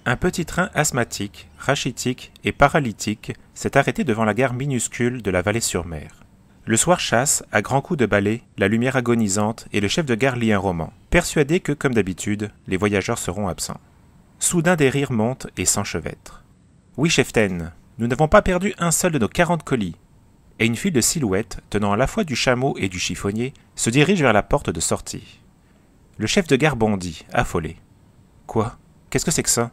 Un petit train asthmatique, rachitique et paralytique s'est arrêté devant la gare minuscule de la Vallée-sur-Mer. Le soir chasse, à grands coups de balai, la lumière agonisante et le chef de gare lit un roman, persuadé que, comme d'habitude, les voyageurs seront absents. Soudain des rires montent et s'enchevêtrent. « Oui, cheftaine, nous n'avons pas perdu un seul de nos 40 colis. » Et une file de silhouettes, tenant à la fois du chameau et du chiffonnier, se dirige vers la porte de sortie. Le chef de gare bondit, affolé. « Quoi? Qu'est-ce que c'est que ça ?»«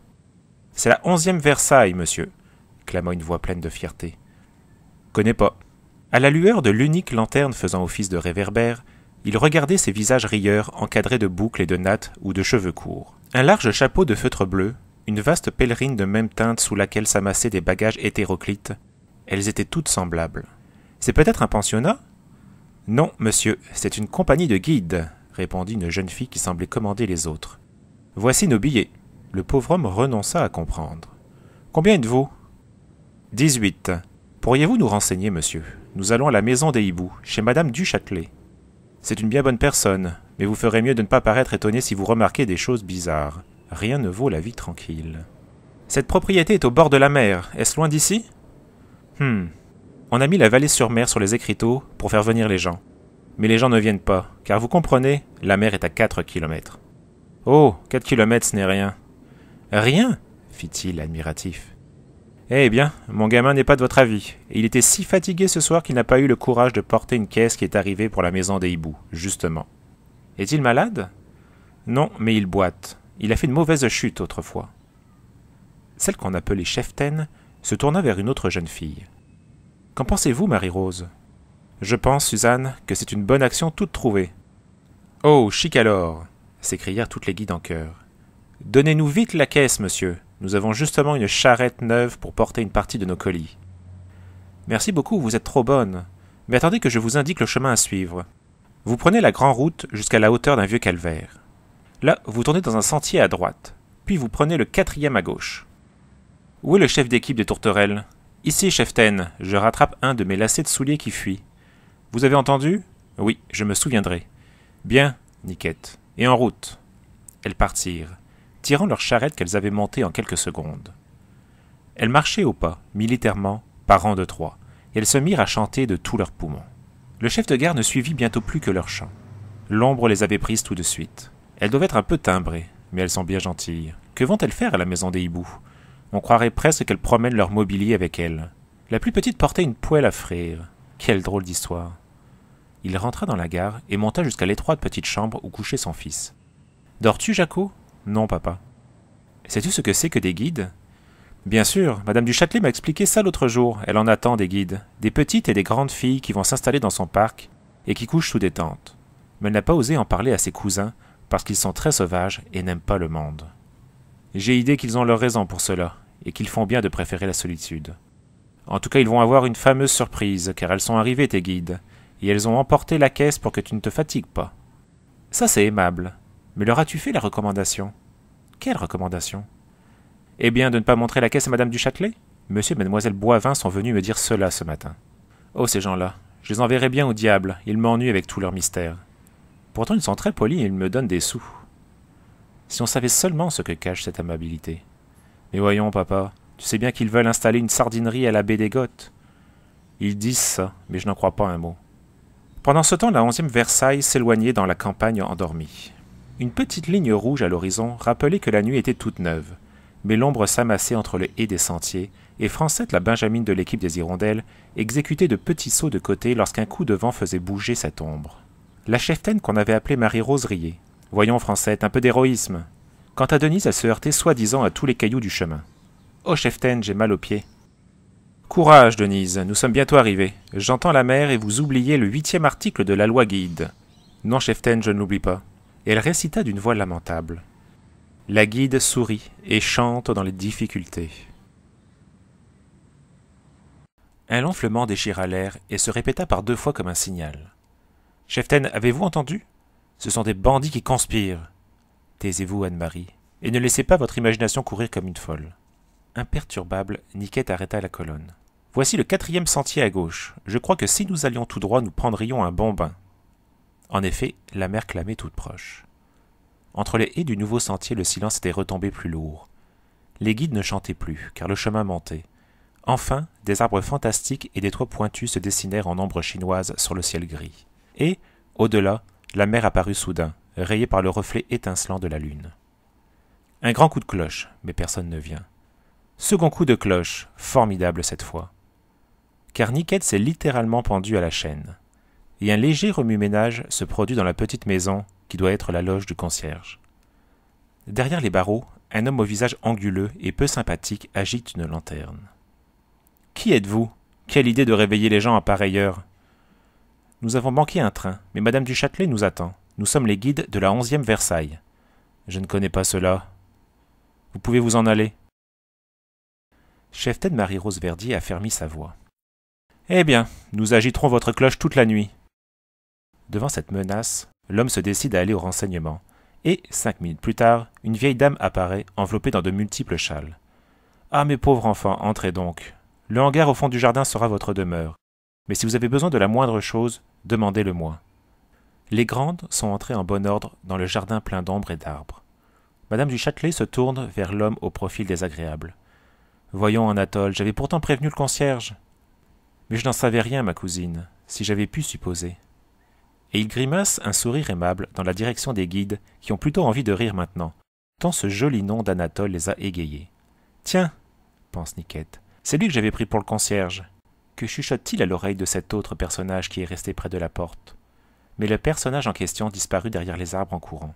C'est la 11e Versailles, monsieur, » clama une voix pleine de fierté. « Connais pas. » À la lueur de l'unique lanterne faisant office de réverbère, il regardait ces visages rieurs encadrés de boucles et de nattes ou de cheveux courts. Un large chapeau de feutre bleu, une vaste pèlerine de même teinte sous laquelle s'amassaient des bagages hétéroclites, elles étaient toutes semblables. « C'est peut-être un pensionnat ?»« Non, monsieur, c'est une compagnie de guides, » répondit une jeune fille qui semblait commander les autres. « Voici nos billets. » Le pauvre homme renonça à comprendre. « Combien êtes-vous ?»« 18. Pourriez-vous nous renseigner, monsieur? Nous allons à la maison des hiboux, chez madame Duchâtelet. C'est une bien bonne personne, mais vous ferez mieux de ne pas paraître étonné si vous remarquez des choses bizarres. Rien ne vaut la vie tranquille. Cette propriété est au bord de la mer. Est-ce loin d'ici? On a mis la Vallée-sur-Mer sur les écriteaux pour faire venir les gens. Mais les gens ne viennent pas, car vous comprenez, la mer est à 4 kilomètres. Oh, 4 kilomètres, ce n'est rien. Rien? Fit-il, admiratif. Eh bien, mon gamin n'est pas de votre avis, et il était si fatigué ce soir qu'il n'a pas eu le courage de porter une caisse qui est arrivée pour la maison des hiboux, justement. Est-il malade? Non, mais il boite. Il a fait une mauvaise chute autrefois. Celle qu'on appelait cheftaine se tourna vers une autre jeune fille. Qu'en pensez-vous, Marie-Rose? Je pense, Suzanne, que c'est une bonne action toute trouvée. Oh, chic alors! S'écrièrent toutes les guides en chœur. Donnez-nous vite la caisse, monsieur. Nous avons justement une charrette neuve pour porter une partie de nos colis. Merci beaucoup, vous êtes trop bonne. Mais attendez que je vous indique le chemin à suivre. Vous prenez la grande route jusqu'à la hauteur d'un vieux calvaire. Là, vous tournez dans un sentier à droite. Puis vous prenez le 4e à gauche. Où est le chef d'équipe des tourterelles? Ici, cheftaine, je rattrape un de mes lacets de souliers qui fuit. Vous avez entendu? Oui, je me souviendrai. Bien, Niquette. Et en route. Elles partirent, tirant leur charrette qu'elles avaient montée en quelques secondes. Elles marchaient au pas, militairement, par rang de 3, et elles se mirent à chanter de tous leurs poumons. Le chef de gare ne suivit bientôt plus que leur chant. L'ombre les avait prises tout de suite. Elles doivent être un peu timbrées, mais elles sont bien gentilles. Que vont-elles faire à la maison des hiboux? On croirait presque qu'elles promènent leur mobilier avec elles. La plus petite portait une poêle à frire. Quelle drôle d'histoire! Il rentra dans la gare et monta jusqu'à l'étroite petite chambre où couchait son fils. « Dors-tu, Jaco ?»« Non, papa. »« Sais-tu ce que c'est que des guides ?»« Bien sûr, madame Duchâtelet m'a expliqué ça l'autre jour. Elle en attend des guides, des petites et des grandes filles qui vont s'installer dans son parc et qui couchent sous des tentes. Mais elle n'a pas osé en parler à ses cousins parce qu'ils sont très sauvages et n'aiment pas le monde. J'ai idée qu'ils ont leur raison pour cela et qu'ils font bien de préférer la solitude. En tout cas, ils vont avoir une fameuse surprise car elles sont arrivées, tes guides, et elles ont emporté la caisse pour que tu ne te fatigues pas. Ça, c'est aimable. Mais leur as-tu fait la recommandation? Quelle recommandation? Eh bien, de ne pas montrer la caisse à madame Duchâtelet? Monsieur et mademoiselle Boivin sont venus me dire cela ce matin. Oh, ces gens-là, je les enverrai bien au diable, ils m'ennuient avec tous leurs mystères. Pourtant, ils sont très polis et ils me donnent des sous. Si on savait seulement ce que cache cette amabilité. Mais voyons, papa, tu sais bien qu'ils veulent installer une sardinerie à la baie des Goths. Ils disent ça, mais je n'en crois pas un mot. Pendant ce temps, la 11e Versailles s'éloignait dans la campagne endormie. Une petite ligne rouge à l'horizon rappelait que la nuit était toute neuve, mais l'ombre s'amassait entre les haies des sentiers, et Francette, la benjamine de l'équipe des hirondelles, exécutait de petits sauts de côté lorsqu'un coup de vent faisait bouger cette ombre. La cheftaine qu'on avait appelée Marie-Rose riait. « Voyons, Francette, un peu d'héroïsme. » Quant à Denise, elle se heurtait soi-disant à tous les cailloux du chemin. « Oh, cheftaine, j'ai mal aux pieds. »« Courage, Denise, nous sommes bientôt arrivés. J'entends la mer et vous oubliez le 8e article de la loi guide. »« Non, cheftaine, je ne l'oublie pas. » Et elle récita d'une voix lamentable. La guide sourit et chante dans les difficultés. Un lonflement déchira l'air et se répéta par 2 fois comme un signal. « Cheftaine, avez-vous entendu? Ce sont des bandits qui conspirent. »« Taisez-vous, Anne-Marie, et ne laissez pas votre imagination courir comme une folle. » Imperturbable, Niquette arrêta la colonne. « Voici le 4e sentier à gauche. Je crois que si nous allions tout droit, nous prendrions un bon bain. » En effet, la mer clamait toute proche. Entre les haies du nouveau sentier, le silence était retombé plus lourd. Les guides ne chantaient plus, car le chemin montait. Enfin, des arbres fantastiques et des toits pointus se dessinèrent en ombre chinoise sur le ciel gris. Et, au-delà, la mer apparut soudain, rayée par le reflet étincelant de la lune. Un grand coup de cloche, mais personne ne vient. Second coup de cloche, formidable cette fois. Car Niquette s'est littéralement pendue à la chaîne. Et un léger remue-ménage se produit dans la petite maison qui doit être la loge du concierge. Derrière les barreaux, un homme au visage anguleux et peu sympathique agite une lanterne. « Qui êtes-vous ? Quelle idée de réveiller les gens à pareille heure ?»« Nous avons manqué un train, mais Madame du Châtelet nous attend. Nous sommes les guides de la 11e Versailles. »« Je ne connais pas cela. Vous pouvez vous en aller. » Cheftaine Marie-Rose Verdier a fermi sa voix. « Eh bien, nous agiterons votre cloche toute la nuit. » Devant cette menace, l'homme se décide à aller au renseignement. Et, 5 minutes plus tard, une vieille dame apparaît, enveloppée dans de multiples châles. « Ah, mes pauvres enfants, entrez donc. Le hangar au fond du jardin sera votre demeure. Mais si vous avez besoin de la moindre chose, demandez-le-moi. » Les grandes sont entrées en bon ordre dans le jardin plein d'ombre et d'arbres. Madame du Châtelet se tourne vers l'homme au profil désagréable. « Voyons, Anatole, j'avais pourtant prévenu le concierge. »« Mais je n'en savais rien, ma cousine, si j'avais pu supposer. » Et il grimace un sourire aimable dans la direction des guides qui ont plutôt envie de rire maintenant, tant ce joli nom d'Anatole les a égayés. « Tiens, pense Niquette, c'est lui que j'avais pris pour le concierge. Que chuchote-t-il à l'oreille de cet autre personnage qui est resté près de la porte ?» Mais le personnage en question disparut derrière les arbres en courant.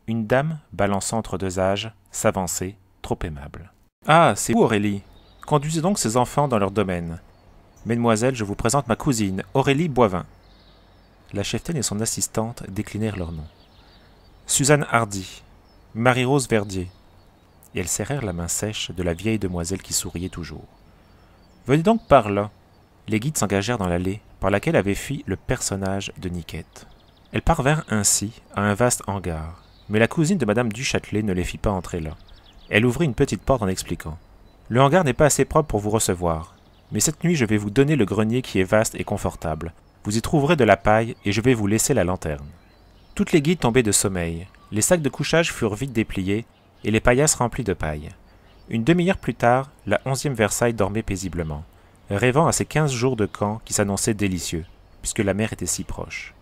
Une dame, balançant entre deux âges, s'avançait, trop aimable. « Ah, c'est vous, Aurélie. Conduisez donc ces enfants dans leur domaine. Mesdemoiselles, je vous présente ma cousine, Aurélie Boivin. » La cheftaine et son assistante déclinèrent leurs noms. Suzanne Hardy, Marie-Rose Verdier. Et elles serrèrent la main sèche de la vieille demoiselle qui souriait toujours. « Venez donc par là. » Les guides s'engagèrent dans l'allée par laquelle avait fui le personnage de Niquette. Elles parvinrent ainsi à un vaste hangar, mais la cousine de Madame du Châtelet ne les fit pas entrer là. Elle ouvrit une petite porte en expliquant. « Le hangar n'est pas assez propre pour vous recevoir, mais cette nuit je vais vous donner le grenier qui est vaste et confortable. Vous y trouverez de la paille et je vais vous laisser la lanterne. » Toutes les guides tombaient de sommeil, les sacs de couchage furent vite dépliés et les paillasses remplies de paille. Une demi-heure plus tard, la 11e Versailles dormait paisiblement, rêvant à ces 15 jours de camp qui s'annonçaient délicieux, puisque la mer était si proche.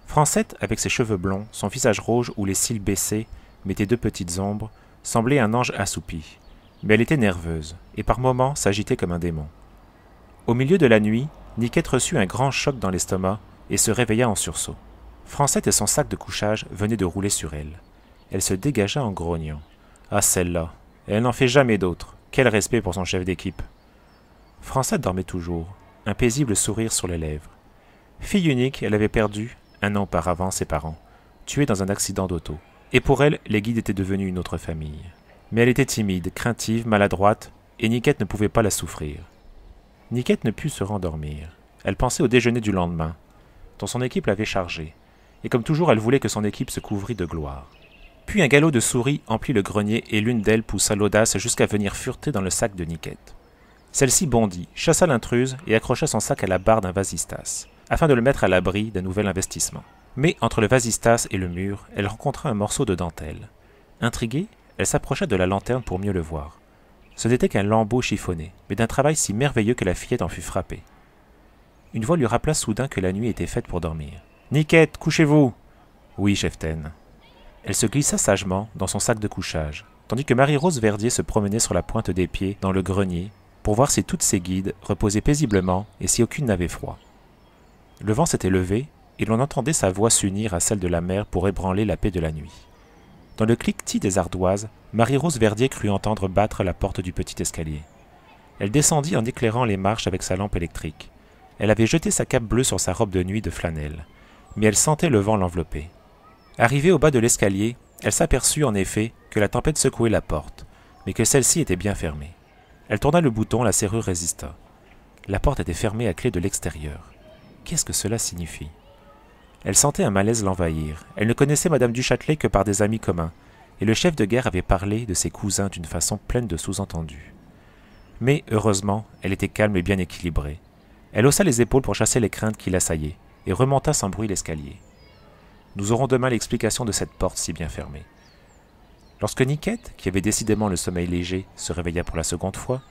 Francette, avec ses cheveux blonds, son visage rouge où les cils baissés mettaient 2 petites ombres, semblait un ange assoupi, mais elle était nerveuse, et par moments s'agitait comme un démon. Au milieu de la nuit, Niquette reçut un grand choc dans l'estomac et se réveilla en sursaut. Francette et son sac de couchage venaient de rouler sur elle. Elle se dégagea en grognant. Ah, celle-là, elle n'en fait jamais d'autres. Quel respect pour son chef d'équipe. Francette dormait toujours, un paisible sourire sur les lèvres. Fille unique, elle avait perdu, un an auparavant, ses parents, tués dans un accident d'auto. Et pour elle, les guides étaient devenus une autre famille. Mais elle était timide, craintive, maladroite, et Niquette ne pouvait pas la souffrir. Niquette ne put se rendormir. Elle pensait au déjeuner du lendemain, dont son équipe l'avait chargée, et comme toujours elle voulait que son équipe se couvrît de gloire. Puis un galop de souris emplit le grenier et l'une d'elles poussa l'audace jusqu'à venir fureter dans le sac de Niquette. Celle-ci bondit, chassa l'intruse et accrocha son sac à la barre d'un vasistas, afin de le mettre à l'abri d'un nouvel investissement. Mais entre le vasistas et le mur, elle rencontra un morceau de dentelle. Intriguée, elle s'approcha de la lanterne pour mieux le voir. Ce n'était qu'un lambeau chiffonné, mais d'un travail si merveilleux que la fillette en fut frappée. Une voix lui rappela soudain que la nuit était faite pour dormir. « Niquette, couchez-vous !»« Oui, cheftaine. » Elle se glissa sagement dans son sac de couchage, tandis que Marie-Rose Verdier se promenait sur la pointe des pieds dans le grenier pour voir si toutes ses guides reposaient paisiblement et si aucune n'avait froid. Le vent s'était levé et l'on entendait sa voix s'unir à celle de la mer pour ébranler la paix de la nuit. Dans le cliquetis des ardoises, Marie-Rose Verdier crut entendre battre la porte du petit escalier. Elle descendit en éclairant les marches avec sa lampe électrique. Elle avait jeté sa cape bleue sur sa robe de nuit de flanelle, mais elle sentait le vent l'envelopper. Arrivée au bas de l'escalier, elle s'aperçut en effet que la tempête secouait la porte, mais que celle-ci était bien fermée. Elle tourna le bouton, la serrure résista. La porte était fermée à clé de l'extérieur. Qu'est-ce que cela signifie? Elle sentait un malaise l'envahir. Elle ne connaissait Madame du Châtelet que par des amis communs, et le chef de guerre avait parlé de ses cousins d'une façon pleine de sous-entendus. Mais, heureusement, elle était calme et bien équilibrée. Elle haussa les épaules pour chasser les craintes qui l'assaillaient, et remonta sans bruit l'escalier. Nous aurons demain l'explication de cette porte si bien fermée. Lorsque Niquette, qui avait décidément le sommeil léger, se réveilla pour la seconde fois,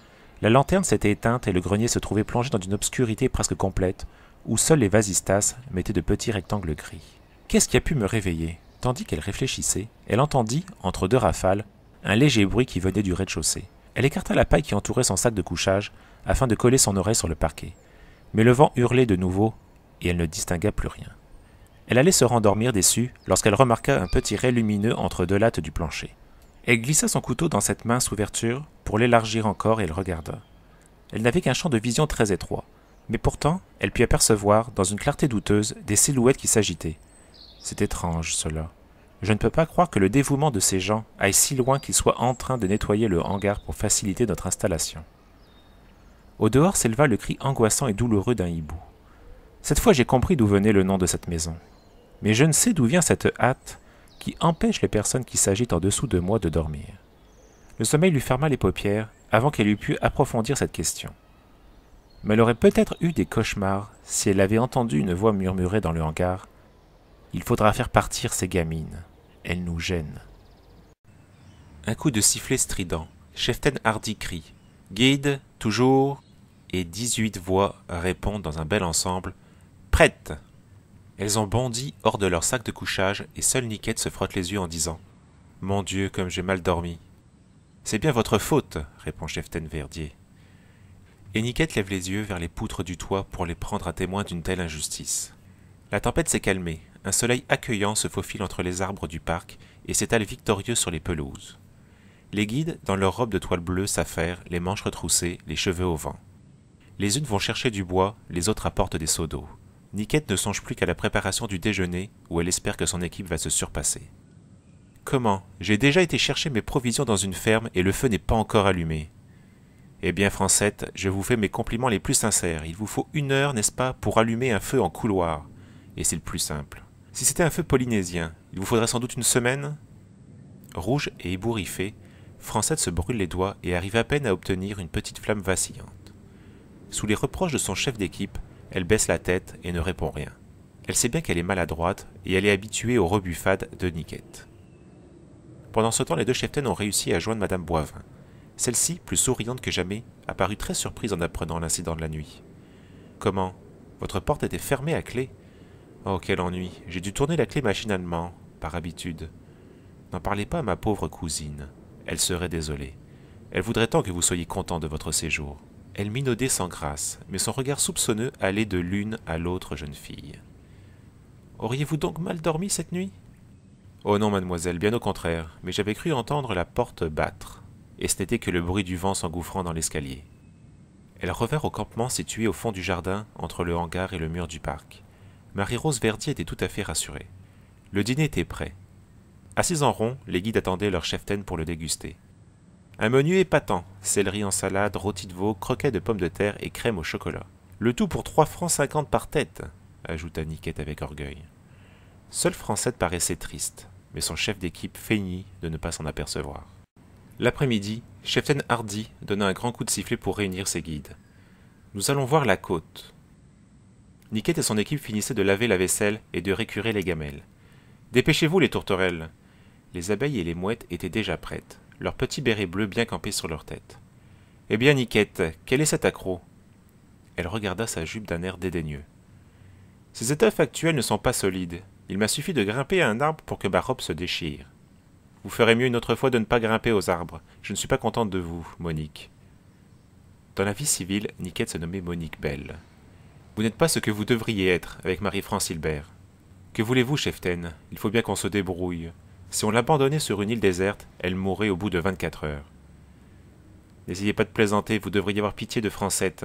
la lanterne s'était éteinte et le grenier se trouvait plongé dans une obscurité presque complète, où seuls les vasistas mettaient de petits rectangles gris. Qu'est-ce qui a pu me réveiller? Tandis qu'elle réfléchissait, elle entendit, entre deux rafales, un léger bruit qui venait du rez-de-chaussée. Elle écarta la paille qui entourait son sac de couchage, afin de coller son oreille sur le parquet. Mais le vent hurlait de nouveau, et elle ne distingua plus rien. Elle allait se rendormir déçue lorsqu'elle remarqua un petit ray lumineux entre deux lattes du plancher. Elle glissa son couteau dans cette mince ouverture pour l'élargir encore et elle regarda. Elle n'avait qu'un champ de vision très étroit, mais pourtant elle put apercevoir, dans une clarté douteuse, des silhouettes qui s'agitaient. C'est étrange, cela. Je ne peux pas croire que le dévouement de ces gens aille si loin qu'ils soient en train de nettoyer le hangar pour faciliter notre installation. Au dehors s'éleva le cri angoissant et douloureux d'un hibou. Cette fois j'ai compris d'où venait le nom de cette maison. Mais je ne sais d'où vient cette hâte qui empêche les personnes qui s'agitent en dessous de moi de dormir. Le sommeil lui ferma les paupières avant qu'elle eût pu approfondir cette question. Mais elle aurait peut-être eu des cauchemars si elle avait entendu une voix murmurer dans le hangar « Il faudra faire partir ces gamines. Elles nous gênent. » Un coup de sifflet strident. Cheftaine Hardy crie « Guide, toujours !» et 18 voix répondent dans un bel ensemble « Prête !» Elles ont bondi hors de leur sac de couchage et seule Niquette se frotte les yeux en disant « Mon Dieu, comme j'ai mal dormi !»« C'est bien votre faute, » répond Cheftaine Verdier. Et Niquette lève les yeux vers les poutres du toit pour les prendre à témoin d'une telle injustice. La tempête s'est calmée, un soleil accueillant se faufile entre les arbres du parc et s'étale victorieux sur les pelouses. Les guides, dans leurs robes de toile bleue, s'affairent, les manches retroussées, les cheveux au vent. Les unes vont chercher du bois, les autres apportent des seaux d'eau. Niquette ne songe plus qu'à la préparation du déjeuner, où elle espère que son équipe va se surpasser. « Comment? J'ai déjà été chercher mes provisions dans une ferme et le feu n'est pas encore allumé. »« Eh bien, Francette, je vous fais mes compliments les plus sincères. Il vous faut 1 heure, n'est-ce pas, pour allumer un feu en couloir. Et c'est le plus simple. Si c'était un feu polynésien, il vous faudrait sans doute 1 semaine ?» Rouge et ébouriffée, Francette se brûle les doigts et arrive à peine à obtenir une petite flamme vacillante. Sous les reproches de son chef d'équipe, elle baisse la tête et ne répond rien. Elle sait bien qu'elle est maladroite et elle est habituée aux rebuffades de Niquette. Pendant ce temps, les deux cheftaines ont réussi à joindre Madame Boivin. Celle-ci, plus souriante que jamais, apparut très surprise en apprenant l'incident de la nuit. « Comment? Votre porte était fermée à clé? Oh, quel ennui! J'ai dû tourner la clé machinalement, par habitude. N'en parlez pas à ma pauvre cousine. Elle serait désolée. Elle voudrait tant que vous soyez content de votre séjour. » Elle minaudait sans grâce, mais son regard soupçonneux allait de l'une à l'autre jeune fille. « Auriez-vous donc mal dormi cette nuit ?»« Oh non, mademoiselle, bien au contraire, mais j'avais cru entendre la porte battre, et ce n'était que le bruit du vent s'engouffrant dans l'escalier. » Elles revinrent au campement situé au fond du jardin, entre le hangar et le mur du parc. Marie-Rose Verdier était tout à fait rassurée. Le dîner était prêt. Assis en rond, les guides attendaient leur cheftaine pour le déguster. Un menu épatant, céleri en salade, rôti de veau, croquets de pommes de terre et crème au chocolat. Le tout pour 3,50 francs par tête, ajouta Niquette avec orgueil. Seule Francette paraissait triste, mais son chef d'équipe feignit de ne pas s'en apercevoir. L'après-midi, Cheftaine Hardy donna un grand coup de sifflet pour réunir ses guides. « Nous allons voir la côte. » Niquette et son équipe finissaient de laver la vaisselle et de récurer les gamelles. « Dépêchez-vous, les tourterelles !» Les abeilles et les mouettes étaient déjà prêtes, leurs petits bérets bleus bien campés sur leur tête. « Eh bien, Niquette, quel est cet accroc ?» Elle regarda sa jupe d'un air dédaigneux. « Ces étoffes actuelles ne sont pas solides. Il m'a suffi de grimper à un arbre pour que ma robe se déchire. Vous ferez mieux une autre fois de ne pas grimper aux arbres. Je ne suis pas contente de vous, Monique. » Dans la vie civile, Niquette se nommait Monique Belle. « Vous n'êtes pas ce que vous devriez être avec Marie-France Hilbert. Que voulez-vous, cheftaine? Il faut bien qu'on se débrouille. Si on l'abandonnait sur une île déserte, elle mourrait au bout de 24 heures. N'essayez pas de plaisanter, vous devriez avoir pitié de Francette.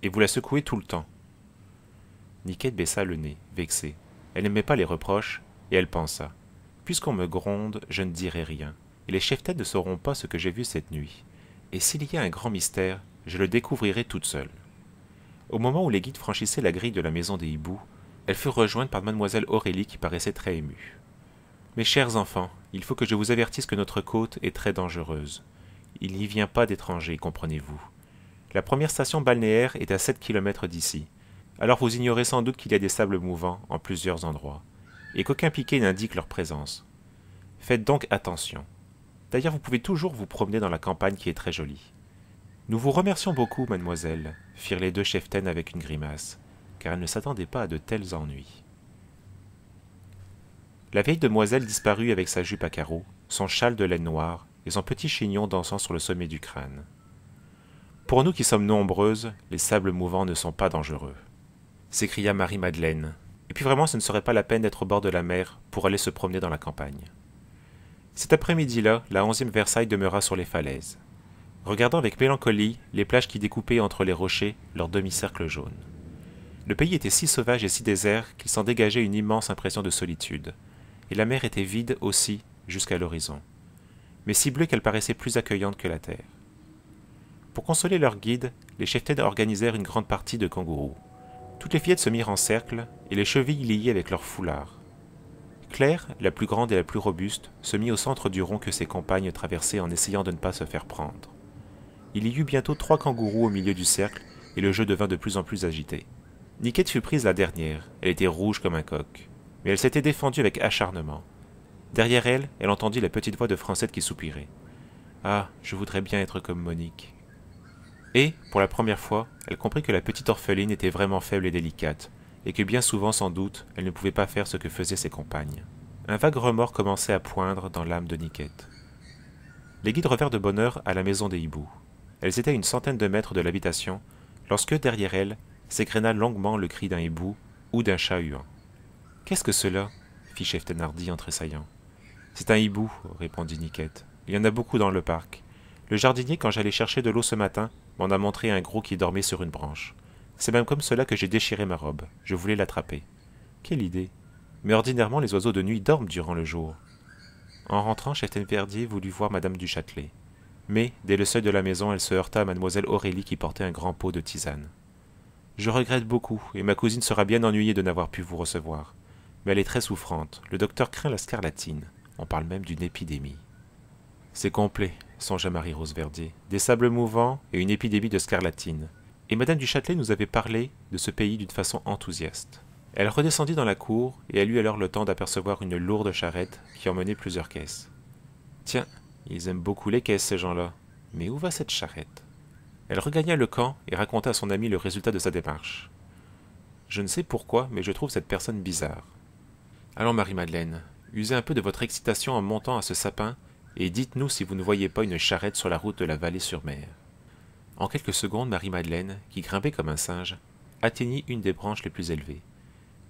Et vous la secouez tout le temps. » Niquette baissa le nez, vexée. Elle n'aimait pas les reproches, et elle pensa. Puisqu'on me gronde, je ne dirai rien, et les cheftaines ne sauront pas ce que j'ai vu cette nuit. Et s'il y a un grand mystère, je le découvrirai toute seule. Au moment où les guides franchissaient la grille de la maison des hiboux, elles furent rejointes par mademoiselle Aurélie qui paraissait très émue. « Mes chers enfants, il faut que je vous avertisse que notre côte est très dangereuse. Il n'y vient pas d'étrangers, comprenez-vous. La première station balnéaire est à 7 kilomètres d'ici. Alors vous ignorez sans doute qu'il y a des sables mouvants en plusieurs endroits, et qu'aucun piquet n'indique leur présence. Faites donc attention. D'ailleurs, vous pouvez toujours vous promener dans la campagne qui est très jolie. Nous vous remercions beaucoup, mademoiselle, firent les deux cheftaines avec une grimace, car elles ne s'attendaient pas à de tels ennuis. La vieille demoiselle disparut avec sa jupe à carreaux, son châle de laine noire et son petit chignon dansant sur le sommet du crâne. Pour nous qui sommes nombreuses, les sables mouvants ne sont pas dangereux, s'écria Marie-Madeleine. Et puis vraiment, ce ne serait pas la peine d'être au bord de la mer pour aller se promener dans la campagne. Cet après-midi-là, la 11e Versailles demeura sur les falaises, regardant avec mélancolie les plages qui découpaient entre les rochers leur demi-cercle jaune. Le pays était si sauvage et si désert qu'il s'en dégageait une immense impression de solitude, et la mer était vide aussi jusqu'à l'horizon, mais si bleue qu'elle paraissait plus accueillante que la terre. Pour consoler leur guide, les cheftaines organisèrent une grande partie de kangourous. Toutes les fillettes se mirent en cercle, et les chevilles liées avec leurs foulards. Claire, la plus grande et la plus robuste, se mit au centre du rond que ses compagnes traversaient en essayant de ne pas se faire prendre. Il y eut bientôt 3 kangourous au milieu du cercle, et le jeu devint de plus en plus agité. Niquette fut prise la dernière, elle était rouge comme un coq, mais elle s'était défendue avec acharnement. Derrière elle, elle entendit la petite voix de Francette qui soupirait. « Ah, je voudrais bien être comme Monique. » Et, pour la première fois, elle comprit que la petite orpheline était vraiment faible et délicate, et que bien souvent, sans doute, elle ne pouvait pas faire ce que faisaient ses compagnes. Un vague remords commençait à poindre dans l'âme de Niquette. Les guides revinrent de bonne heure à la maison des hiboux. Elles étaient à une centaine de mètres de l'habitation, lorsque, derrière elles, s'égrena longuement le cri d'un hibou ou d'un chat huant. « Qu'est-ce que cela » fit chef Thénardier en tressaillant. « C'est un hibou, » répondit Niquette. « Il y en a beaucoup dans le parc. Le jardinier, quand j'allais chercher de l'eau ce matin, m'en a montré un gros qui dormait sur une branche. C'est même comme cela que j'ai déchiré ma robe. Je voulais l'attraper. Quelle idée! Mais ordinairement, les oiseaux de nuit dorment durant le jour. » En rentrant, chef Thénardier voulut voir madame du Châtelet. Mais, dès le seuil de la maison, elle se heurta à mademoiselle Aurélie qui portait un grand pot de tisane. « Je regrette beaucoup, et ma cousine sera bien ennuyée de n'avoir pu vous recevoir. Mais elle est très souffrante. Le docteur craint la scarlatine. On parle même d'une épidémie. » C'est complet, songea Marie-Rose Verdier. Des sables mouvants et une épidémie de scarlatine. Et madame du Châtelet nous avait parlé de ce pays d'une façon enthousiaste. Elle redescendit dans la cour, et elle eut alors le temps d'apercevoir une lourde charrette qui emmenait plusieurs caisses. Tiens, ils aiment beaucoup les caisses, ces gens-là. Mais où va cette charrette? Elle regagna le camp et raconta à son ami le résultat de sa démarche. Je ne sais pourquoi, mais je trouve cette personne bizarre. Allons, Marie-Madeleine, usez un peu de votre excitation en montant à ce sapin, et dites-nous si vous ne voyez pas une charrette sur la route de la Vallée-sur-Mer. En quelques secondes, Marie-Madeleine, qui grimpait comme un singe, atteignit une des branches les plus élevées.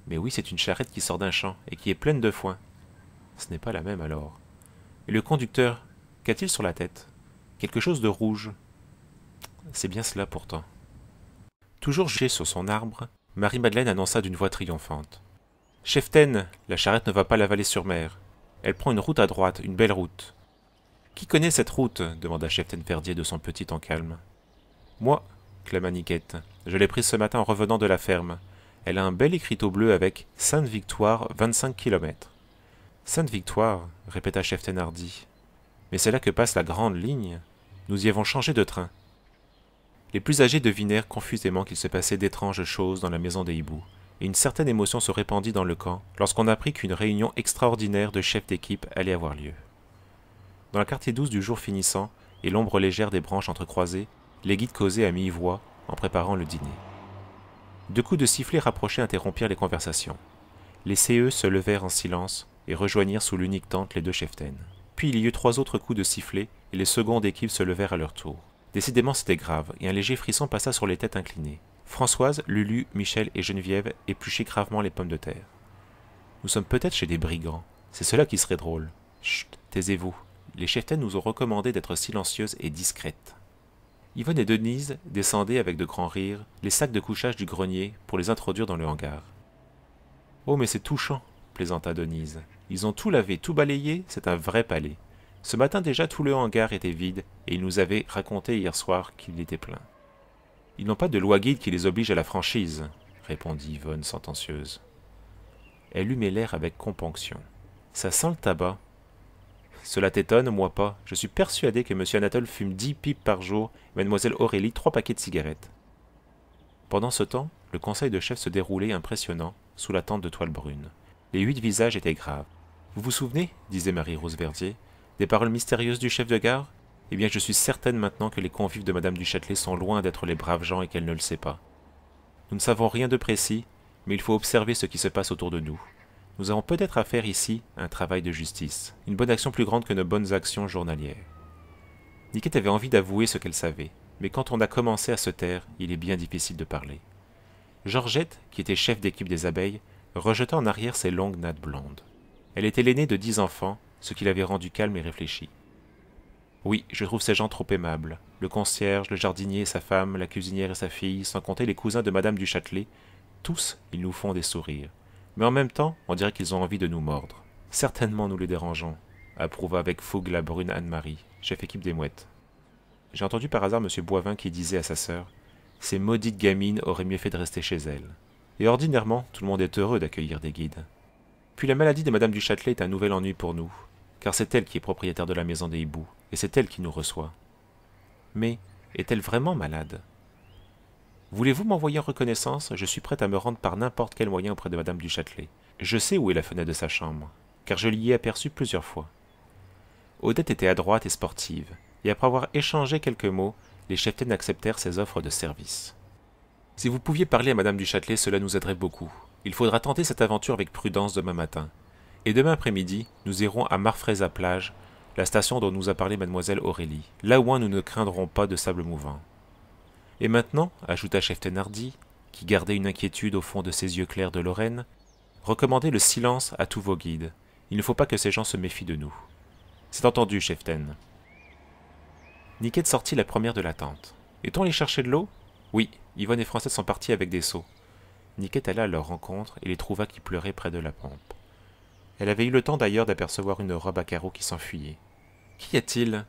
Mais oui, c'est une charrette qui sort d'un champ et qui est pleine de foin. Ce n'est pas la même alors. Et le conducteur, qu'a-t-il sur la tête? Quelque chose de rouge. C'est bien cela pourtant. Toujours juchée sur son arbre, Marie-Madeleine annonça d'une voix triomphante. « Cheftaine, la charrette ne va pas à la Vallée-sur-Mer. Elle prend une route à droite, une belle route. »« Qui connaît cette route ?» demanda cheftaine Verdier de son petit ton calme. « Moi, » clama Niquette. « Je l'ai prise ce matin en revenant de la ferme. Elle a un bel écriteau bleu avec « Sainte-Victoire, 25 kilomètres. »« Sainte-Victoire » répéta chef Thénardier. « Mais c'est là que passe la grande ligne. Nous y avons changé de train. » Les plus âgés devinèrent confusément qu'il se passait d'étranges choses dans la maison des hiboux, et une certaine émotion se répandit dans le camp lorsqu'on apprit qu'une réunion extraordinaire de chefs d'équipe allait avoir lieu. Dans la clarté douce du jour finissant et l'ombre légère des branches entrecroisées, les guides causaient à mi-voix en préparant le dîner. 2 coups de sifflet rapprochés interrompirent les conversations. Les CE se levèrent en silence et rejoignirent sous l'unique tente les 2 cheftaines. Puis il y eut 3 autres coups de sifflet et les seconds d'équipe se levèrent à leur tour. Décidément c'était grave, et un léger frisson passa sur les têtes inclinées. Françoise, Lulu, Michel et Geneviève épluchaient gravement les pommes de terre. « Nous sommes peut-être chez des brigands. C'est cela qui serait drôle. Chut, taisez-vous. Les cheftaines nous ont recommandé d'être silencieuses et discrètes. » Yvonne et Denise descendaient avec de grands rires les sacs de couchage du grenier pour les introduire dans le hangar. « Oh, mais c'est touchant, » plaisanta Denise. « Ils ont tout lavé, tout balayé, c'est un vrai palais. Ce matin déjà, tout le hangar était vide, et ils nous avaient raconté hier soir qu'il était plein. »« Ils n'ont pas de loi guide qui les oblige à la franchise, » répondit Yvonne sentencieuse. Elle humait l'air avec componction. « Ça sent le tabac. »« Cela t'étonne, moi pas. Je suis persuadé que M. Anatole fume 10 pipes par jour et Mlle Aurélie 3 paquets de cigarettes. » Pendant ce temps, le conseil de chef se déroulait impressionnant, sous la tente de toile brune. Les 8 visages étaient graves. « Vous vous souvenez, disait Marie-Rose Verdier, Des paroles mystérieuses du chef de gare? Eh bien, je suis certaine maintenant que les convives de madame du Châtelet sont loin d'être les braves gens et qu'elle ne le sait pas. Nous ne savons rien de précis, mais il faut observer ce qui se passe autour de nous. Nous avons peut-être à faire ici un travail de justice, une bonne action plus grande que nos bonnes actions journalières. Niquette avait envie d'avouer ce qu'elle savait, mais quand on a commencé à se taire, il est bien difficile de parler. Georgette, qui était chef d'équipe des abeilles, rejeta en arrière ses longues nattes blondes. Elle était l'aînée de 10 enfants, ce qui l'avait rendue calme et réfléchie. Oui, je trouve ces gens trop aimables. Le concierge, le jardinier et sa femme, la cuisinière et sa fille, sans compter les cousins de madame du Châtelet, tous, ils nous font des sourires. Mais en même temps, on dirait qu'ils ont envie de nous mordre. Certainement nous les dérangeons, approuva avec fougue la brune Anne-Marie, chef équipe des mouettes. J'ai entendu par hasard M. Boivin qui disait à sa sœur « Ces maudites gamines auraient mieux fait de rester chez elles. » Et ordinairement, tout le monde est heureux d'accueillir des guides. Puis la maladie de madame du Châtelet est un nouvel ennui pour nous, car c'est elle qui est propriétaire de la maison des hiboux, et c'est elle qui nous reçoit. Mais est-elle vraiment malade? Voulez-vous m'envoyer en reconnaissance? Je suis prête à me rendre par n'importe quel moyen auprès de madame du Châtelet. Je sais où est la fenêtre de sa chambre, car je l'y ai aperçue plusieurs fois. Odette était adroite et sportive, et après avoir échangé quelques mots, les cheftaines acceptèrent ses offres de service. Si vous pouviez parler à madame du Châtelet, cela nous aiderait beaucoup. Il faudra tenter cette aventure avec prudence demain matin. Et demain après-midi, nous irons à Marfraisa-Plage, la station dont nous a parlé mademoiselle Aurélie, là où nous ne craindrons pas de sable mouvant. Et maintenant, ajouta chef Thénardier, qui gardait une inquiétude au fond de ses yeux clairs de Lorraine, recommandez le silence à tous vos guides. Il ne faut pas que ces gens se méfient de nous. C'est entendu, cheftaine. Niquette sortit la première de la tente. Est-on allé chercher de l'eau? Oui, Yvonne et Francette sont partis avec des seaux. Niquette alla à leur rencontre et les trouva qui pleuraient près de la pompe. Elle avait eu le temps d'ailleurs d'apercevoir une robe à carreaux qui s'enfuyait. Qu'y a-t-il?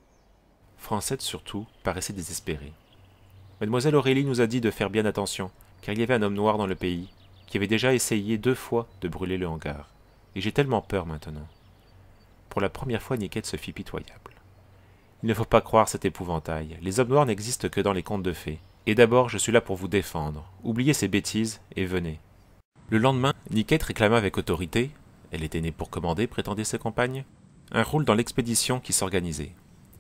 Francette, surtout, paraissait désespérée. Mademoiselle Aurélie nous a dit de faire bien attention, car il y avait un homme noir dans le pays, qui avait déjà essayé 2 fois de brûler le hangar. Et j'ai tellement peur maintenant. Pour la première fois, Niquette se fit pitoyable. Il ne faut pas croire cet épouvantail. Les hommes noirs n'existent que dans les contes de fées. Et d'abord, je suis là pour vous défendre. Oubliez ces bêtises et venez. Le lendemain, Niquette réclama avec autorité, elle était née pour commander, prétendaient ses compagnes, un rôle dans l'expédition qui s'organisait.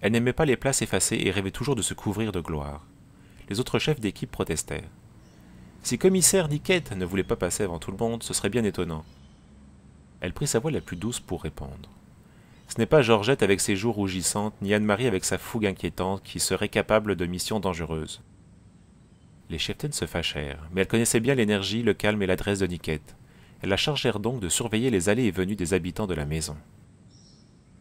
Elle n'aimait pas les places effacées et rêvait toujours de se couvrir de gloire. Les autres chefs d'équipe protestèrent. Si commissaire Niquette ne voulait pas passer avant tout le monde, ce serait bien étonnant. Elle prit sa voix la plus douce pour répondre. Ce n'est pas Georgette avec ses joues rougissantes, ni Anne-Marie avec sa fougue inquiétante qui serait capable de missions dangereuses. Les cheftaines se fâchèrent, mais elles connaissaient bien l'énergie, le calme et l'adresse de Niquette. Elles la chargèrent donc de surveiller les allées et venues des habitants de la maison.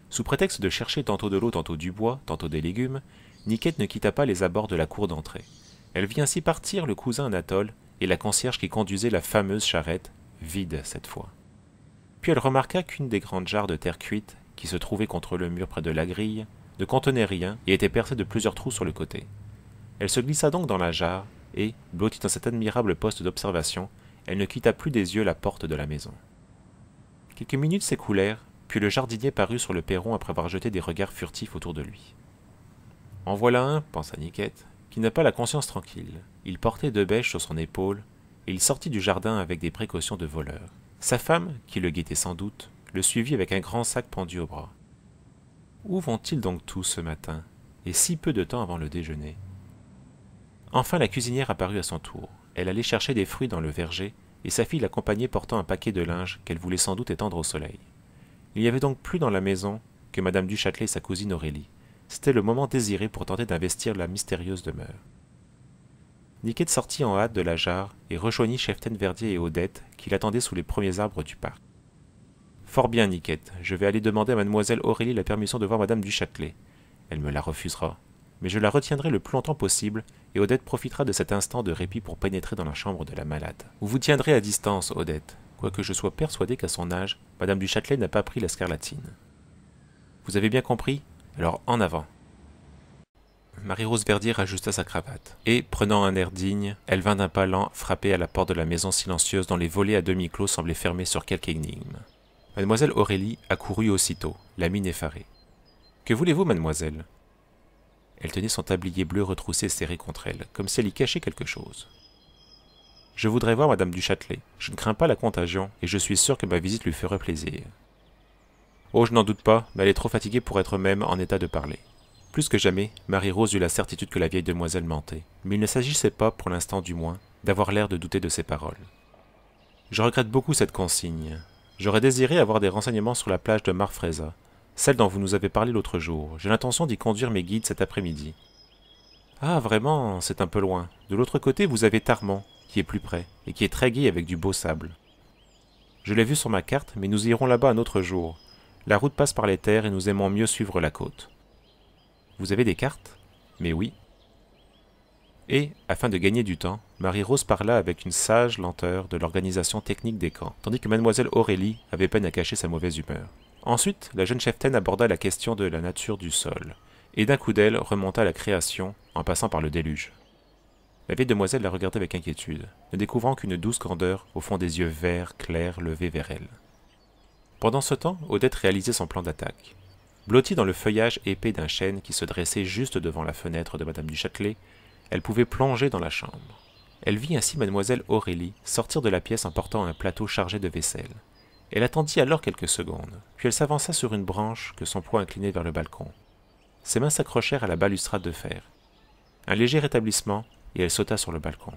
Sous prétexte de chercher tantôt de l'eau, tantôt du bois, tantôt des légumes, Niquette ne quitta pas les abords de la cour d'entrée. Elle vit ainsi partir le cousin Anatole et la concierge qui conduisait la fameuse charrette, vide cette fois. Puis elle remarqua qu'une des grandes jarres de terre cuite, qui se trouvait contre le mur près de la grille, ne contenait rien et était percée de plusieurs trous sur le côté. Elle se glissa donc dans la jarre, et, blottie dans cet admirable poste d'observation, elle ne quitta plus des yeux la porte de la maison. Quelques minutes s'écoulèrent, puis le jardinier parut sur le perron après avoir jeté des regards furtifs autour de lui. « En voilà un, pensa Niquette, qui n'a pas la conscience tranquille. Il portait 2 bêches sur son épaule, et il sortit du jardin avec des précautions de voleur. Sa femme, qui le guettait sans doute, le suivit avec un grand sac pendu au bras. Où vont-ils donc tous ce matin, et si peu de temps avant le déjeuner? Enfin la cuisinière apparut à son tour. Elle allait chercher des fruits dans le verger, et sa fille l'accompagnait portant un paquet de linge qu'elle voulait sans doute étendre au soleil. Il n'y avait donc plus dans la maison que madame du Châtelet et sa cousine Aurélie. C'était le moment désiré pour tenter d'investir la mystérieuse demeure. Niquette sortit en hâte de la jarre et rejoignit cheftaine Verdier et Odette, qui l'attendaient sous les premiers arbres du parc. « Fort bien, Niquette, je vais aller demander à mademoiselle Aurélie la permission de voir madame du Châtelet. Elle me la refusera, mais je la retiendrai le plus longtemps possible, et Odette profitera de cet instant de répit pour pénétrer dans la chambre de la malade. Vous vous tiendrez à distance, Odette, quoique je sois persuadé qu'à son âge, madame du Châtelet n'a pas pris la scarlatine. Vous avez bien compris? Alors en avant. » Marie-Rose Verdier rajusta sa cravate, et, prenant un air digne, elle vint d'un pas lent frapper à la porte de la maison silencieuse dont les volets à demi clos semblaient fermés sur quelque énigme. Mademoiselle Aurélie accourut aussitôt, la mine effarée. « Que voulez-vous, mademoiselle ?» Elle tenait son tablier bleu retroussé serré contre elle, comme si elle y cachait quelque chose. « Je voudrais voir madame du Châtelet. Je ne crains pas la contagion, et je suis sûr que ma visite lui ferait plaisir. » Oh, je n'en doute pas, mais elle est trop fatiguée pour être même en état de parler. Plus que jamais, Marie-Rose eut la certitude que la vieille demoiselle mentait, mais il ne s'agissait pas, pour l'instant du moins, d'avoir l'air de douter de ses paroles. Je regrette beaucoup cette consigne. J'aurais désiré avoir des renseignements sur la plage de Marfresa, celle dont vous nous avez parlé l'autre jour. J'ai l'intention d'y conduire mes guides cet après-midi. Ah, vraiment, c'est un peu loin. De l'autre côté, vous avez Tarmont, qui est plus près, et qui est très gai avec du beau sable. Je l'ai vu sur ma carte, mais nous irons là-bas un autre jour. La route passe par les terres et nous aimons mieux suivre la côte. Vous avez des cartes? Mais oui. Et, afin de gagner du temps, Marie-Rose parla avec une sage lenteur de l'organisation technique des camps, tandis que mademoiselle Aurélie avait peine à cacher sa mauvaise humeur. Ensuite, la jeune cheftaine aborda la question de la nature du sol, et d'un coup d'elle remonta à la création, en passant par le déluge. La vieille demoiselle la regardait avec inquiétude, ne découvrant qu'une douce candeur au fond des yeux verts clairs levés vers elle. Pendant ce temps, Odette réalisait son plan d'attaque. Blottie dans le feuillage épais d'un chêne qui se dressait juste devant la fenêtre de madame du Châtelet, elle pouvait plonger dans la chambre. Elle vit ainsi mademoiselle Aurélie sortir de la pièce en portant un plateau chargé de vaisselle. Elle attendit alors quelques secondes, puis elle s'avança sur une branche que son poids inclinait vers le balcon. Ses mains s'accrochèrent à la balustrade de fer. Un léger rétablissement, et elle sauta sur le balcon.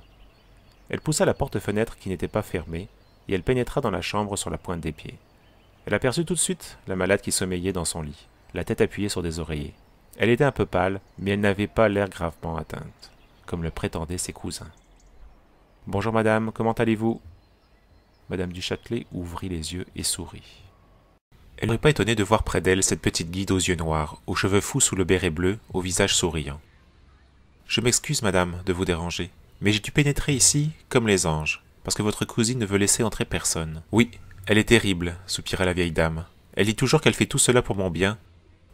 Elle poussa la porte-fenêtre qui n'était pas fermée, et elle pénétra dans la chambre sur la pointe des pieds. Elle aperçut tout de suite la malade qui sommeillait dans son lit, la tête appuyée sur des oreillers. Elle était un peu pâle, mais elle n'avait pas l'air gravement atteinte, comme le prétendaient ses cousins. « Bonjour madame, comment allez-vous » Madame du Châtelet ouvrit les yeux et sourit. Elle n'aurait pas étonné de voir près d'elle cette petite guide aux yeux noirs, aux cheveux fous sous le béret bleu, au visage souriant. « Je m'excuse, madame, de vous déranger, mais j'ai dû pénétrer ici comme les anges, parce que votre cousine ne veut laisser entrer personne. Oui, elle est terrible, soupira la vieille dame. Elle dit toujours qu'elle fait tout cela pour mon bien,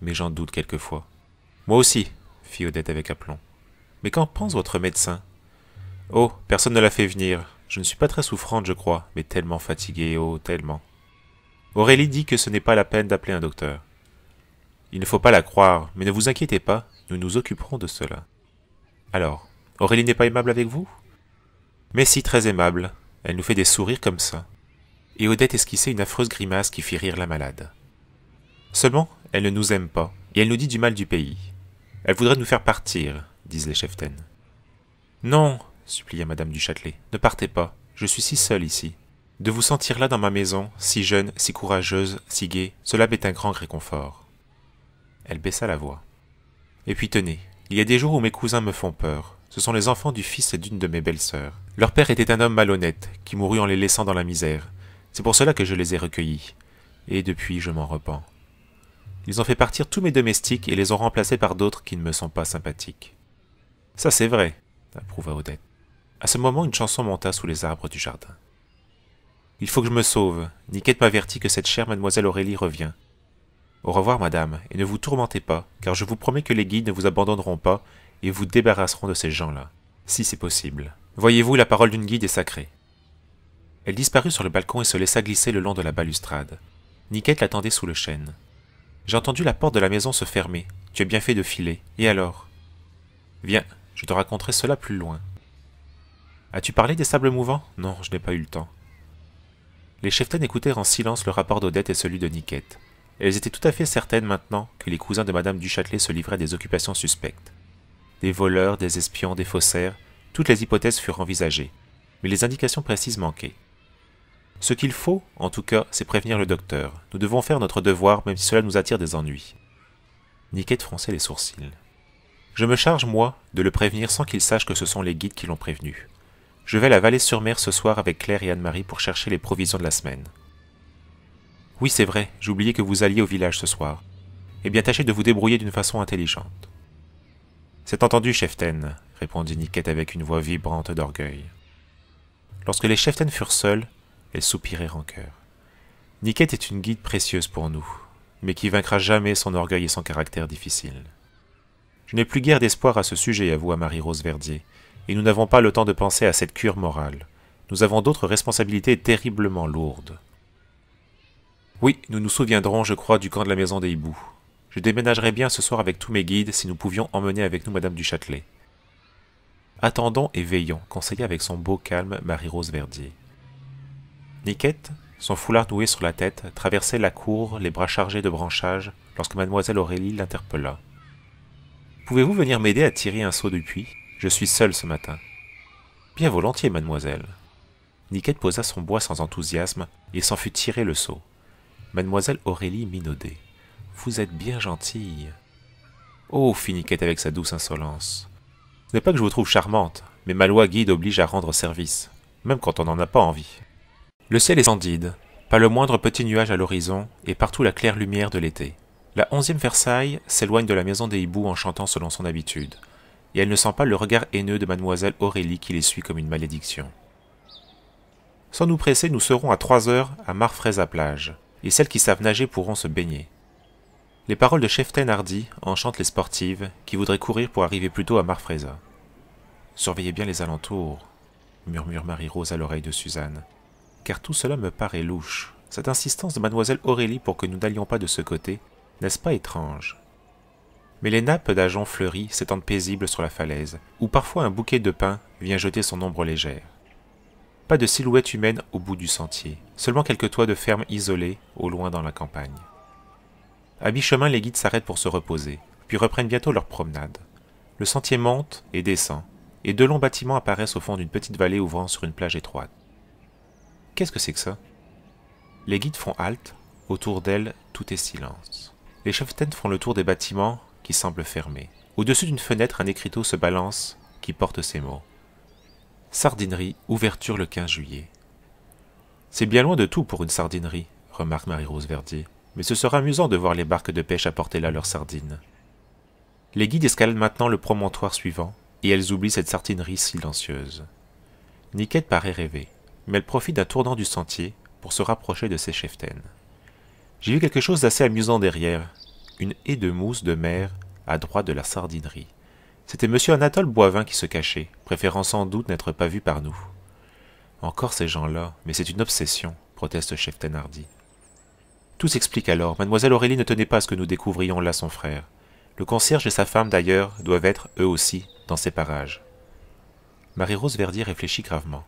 mais j'en doute quelquefois. Moi aussi, fit Odette avec aplomb. Mais qu'en pense votre médecin? Oh, personne ne l'a fait venir. Je ne suis pas très souffrante, je crois, mais tellement fatiguée, oh, tellement. Aurélie dit que ce n'est pas la peine d'appeler un docteur. Il ne faut pas la croire, mais ne vous inquiétez pas, nous nous occuperons de cela. Alors, Aurélie n'est pas aimable avec vous? Mais si, très aimable. Elle nous fait des sourires comme ça. Et Odette esquissait une affreuse grimace qui fit rire la malade. Seulement, elle ne nous aime pas, et elle nous dit du mal du pays. Elle voudrait nous faire partir, disent les cheftaines. Non, supplia madame du Châtelet, ne partez pas, je suis si seule ici. De vous sentir là dans ma maison, si jeune, si courageuse, si gaie, cela m'est un grand réconfort. Elle baissa la voix. Et puis tenez, il y a des jours où mes cousins me font peur. Ce sont les enfants du fils d'une de mes belles-sœurs. Leur père était un homme malhonnête, qui mourut en les laissant dans la misère. C'est pour cela que je les ai recueillis. Et depuis, je m'en repens. Ils ont fait partir tous mes domestiques et les ont remplacés par d'autres qui ne me sont pas sympathiques. Ça c'est vrai, approuva Odette. À ce moment, une chanson monta sous les arbres du jardin. Il faut que je me sauve. Niquette m'avertit que cette chère mademoiselle Aurélie revient. Au revoir, madame, et ne vous tourmentez pas, car je vous promets que les guides ne vous abandonneront pas et vous débarrasseront de ces gens-là, si c'est possible. Voyez-vous, la parole d'une guide est sacrée. Elle disparut sur le balcon et se laissa glisser le long de la balustrade. Niquette l'attendait sous le chêne. J'ai entendu la porte de la maison se fermer. Tu as bien fait de filer. Et alors? Viens, je te raconterai cela plus loin. As-tu parlé des sables mouvants? Non, je n'ai pas eu le temps. Les cheftaines écoutèrent en silence le rapport d'Odette et celui de Niquette. Elles étaient tout à fait certaines maintenant que les cousins de madame du Châtelet se livraient à des occupations suspectes. Des voleurs, des espions, des faussaires, toutes les hypothèses furent envisagées, mais les indications précises manquaient. Ce qu'il faut, en tout cas, c'est prévenir le docteur. Nous devons faire notre devoir, même si cela nous attire des ennuis. Niquette fronçait les sourcils. Je me charge, moi, de le prévenir sans qu'il sache que ce sont les guides qui l'ont prévenu. Je vais à la Vallée-sur-Mer ce soir avec Claire et Anne-Marie pour chercher les provisions de la semaine. Oui, c'est vrai, j'ai oublié que vous alliez au village ce soir. Eh bien, tâchez de vous débrouiller d'une façon intelligente. C'est entendu, cheftaine, répondit Niquette avec une voix vibrante d'orgueil. Lorsque les cheftaines furent seules, elles soupirèrent en chœur. Niquette est une guide précieuse pour nous, mais qui vaincra jamais son orgueil et son caractère difficile. Je n'ai plus guère d'espoir à ce sujet, avoua Marie-Rose Verdier, et nous n'avons pas le temps de penser à cette cure morale. Nous avons d'autres responsabilités terriblement lourdes. Oui, nous nous souviendrons, je crois, du camp de la maison des hiboux. Je déménagerais bien ce soir avec tous mes guides si nous pouvions emmener avec nous madame du Châtelet. Attendons et veillons, conseilla avec son beau calme Marie-Rose Verdier. Niquette, son foulard noué sur la tête, traversait la cour, les bras chargés de branchages, lorsque mademoiselle Aurélie l'interpella. « Pouvez-vous venir m'aider à tirer un seau du puits? Je suis seule ce matin. »« Bien volontiers, mademoiselle. » Niquette posa son bois sans enthousiasme et s'en fut tirer le seau. Mademoiselle Aurélie minaudait. « Vous êtes bien gentille. »« Oh, fit Niquette avec sa douce insolence. Ce n'est pas que je vous trouve charmante, mais ma loi guide oblige à rendre service, même quand on n'en a pas envie. » Le ciel est splendide, pas le moindre petit nuage à l'horizon, et partout la claire lumière de l'été. La 11e Versailles s'éloigne de la maison des hiboux en chantant selon son habitude, et elle ne sent pas le regard haineux de mademoiselle Aurélie qui les suit comme une malédiction. Sans nous presser, nous serons à 3 heures à Marfraisa-Plage, et celles qui savent nager pourront se baigner. Les paroles de Cheftaine Hardy enchantent les sportives qui voudraient courir pour arriver plus tôt à Marfraisa. « Surveillez bien les alentours, » murmure Marie-Rose à l'oreille de Suzanne. Car tout cela me paraît louche. Cette insistance de mademoiselle Aurélie pour que nous n'allions pas de ce côté, n'est-ce pas étrange? Mais les nappes d'ajoncs fleuris s'étendent paisibles sur la falaise, où parfois un bouquet de pins vient jeter son ombre légère. Pas de silhouette humaine au bout du sentier, seulement quelques toits de ferme isolés, au loin dans la campagne. À mi-chemin, les guides s'arrêtent pour se reposer, puis reprennent bientôt leur promenade. Le sentier monte et descend, et 2 longs bâtiments apparaissent au fond d'une petite vallée ouvrant sur une plage étroite. Qu'est-ce que c'est que ça? Les guides font halte, autour d'elles, tout est silence. Les cheftaines font le tour des bâtiments qui semblent fermés. Au-dessus d'une fenêtre, un écriteau se balance qui porte ces mots. Sardinerie, ouverture le 15 juillet. C'est bien loin de tout pour une sardinerie, remarque Marie-Rose Verdier, mais ce sera amusant de voir les barques de pêche apporter là leurs sardines. Les guides escaladent maintenant le promontoire suivant, et elles oublient cette sardinerie silencieuse. Niquette paraît rêver, mais elle profite d'un tournant du sentier pour se rapprocher de ses cheftaines. J'ai vu quelque chose d'assez amusant derrière, une haie de mousse de mer à droite de la sardinerie. C'était M. Anatole Boivin qui se cachait, préférant sans doute n'être pas vu par nous. Encore ces gens-là, mais c'est une obsession, proteste cheftaine Hardy. Tout s'explique alors, mademoiselle Aurélie ne tenait pas à ce que nous découvrions là son frère. Le concierge et sa femme d'ailleurs doivent être, eux aussi, dans ces parages. Marie-Rose Verdier réfléchit gravement.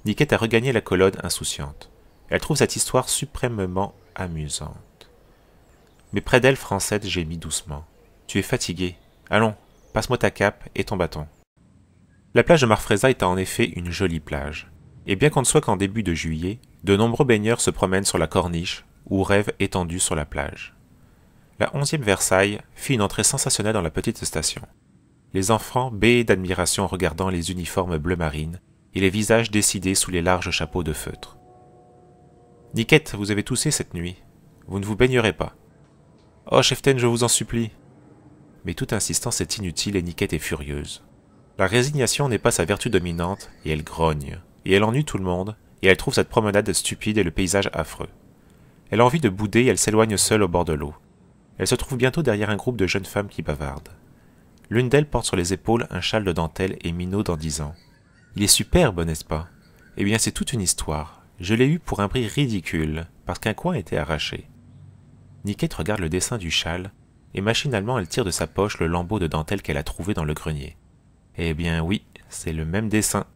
Niquette a regagné la colonne insouciante. Elle trouve cette histoire suprêmement amusante. Mais près d'elle, Francette gémit doucement. « Tu es fatigué. Allons, passe-moi ta cape et ton bâton. » La plage de Marfraisa est en effet une jolie plage. Et bien qu'on ne soit qu'en début de juillet, de nombreux baigneurs se promènent sur la corniche ou rêvent étendus sur la plage. La 11e Versailles fit une entrée sensationnelle dans la petite station. Les enfants béaient d'admiration en regardant les uniformes bleu marine et les visages décidés sous les larges chapeaux de feutre. « Niquette, vous avez toussé cette nuit. Vous ne vous baignerez pas. »« Oh, cheftaine, je vous en supplie. » Mais toute insistance est inutile et Niquette est furieuse. La résignation n'est pas sa vertu dominante et elle grogne. Et elle ennuie tout le monde et elle trouve cette promenade stupide et le paysage affreux. Elle a envie de bouder et elle s'éloigne seule au bord de l'eau. Elle se trouve bientôt derrière un groupe de jeunes femmes qui bavardent. L'une d'elles porte sur les épaules un châle de dentelle et minaude en disant « Il est superbe, n'est-ce pas? Eh bien, c'est toute une histoire. Je l'ai eu pour un prix ridicule, parce qu'un coin était arraché. » Niquette regarde le dessin du châle, et machinalement elle tire de sa poche le lambeau de dentelle qu'elle a trouvé dans le grenier. Eh bien oui, c'est le même dessin.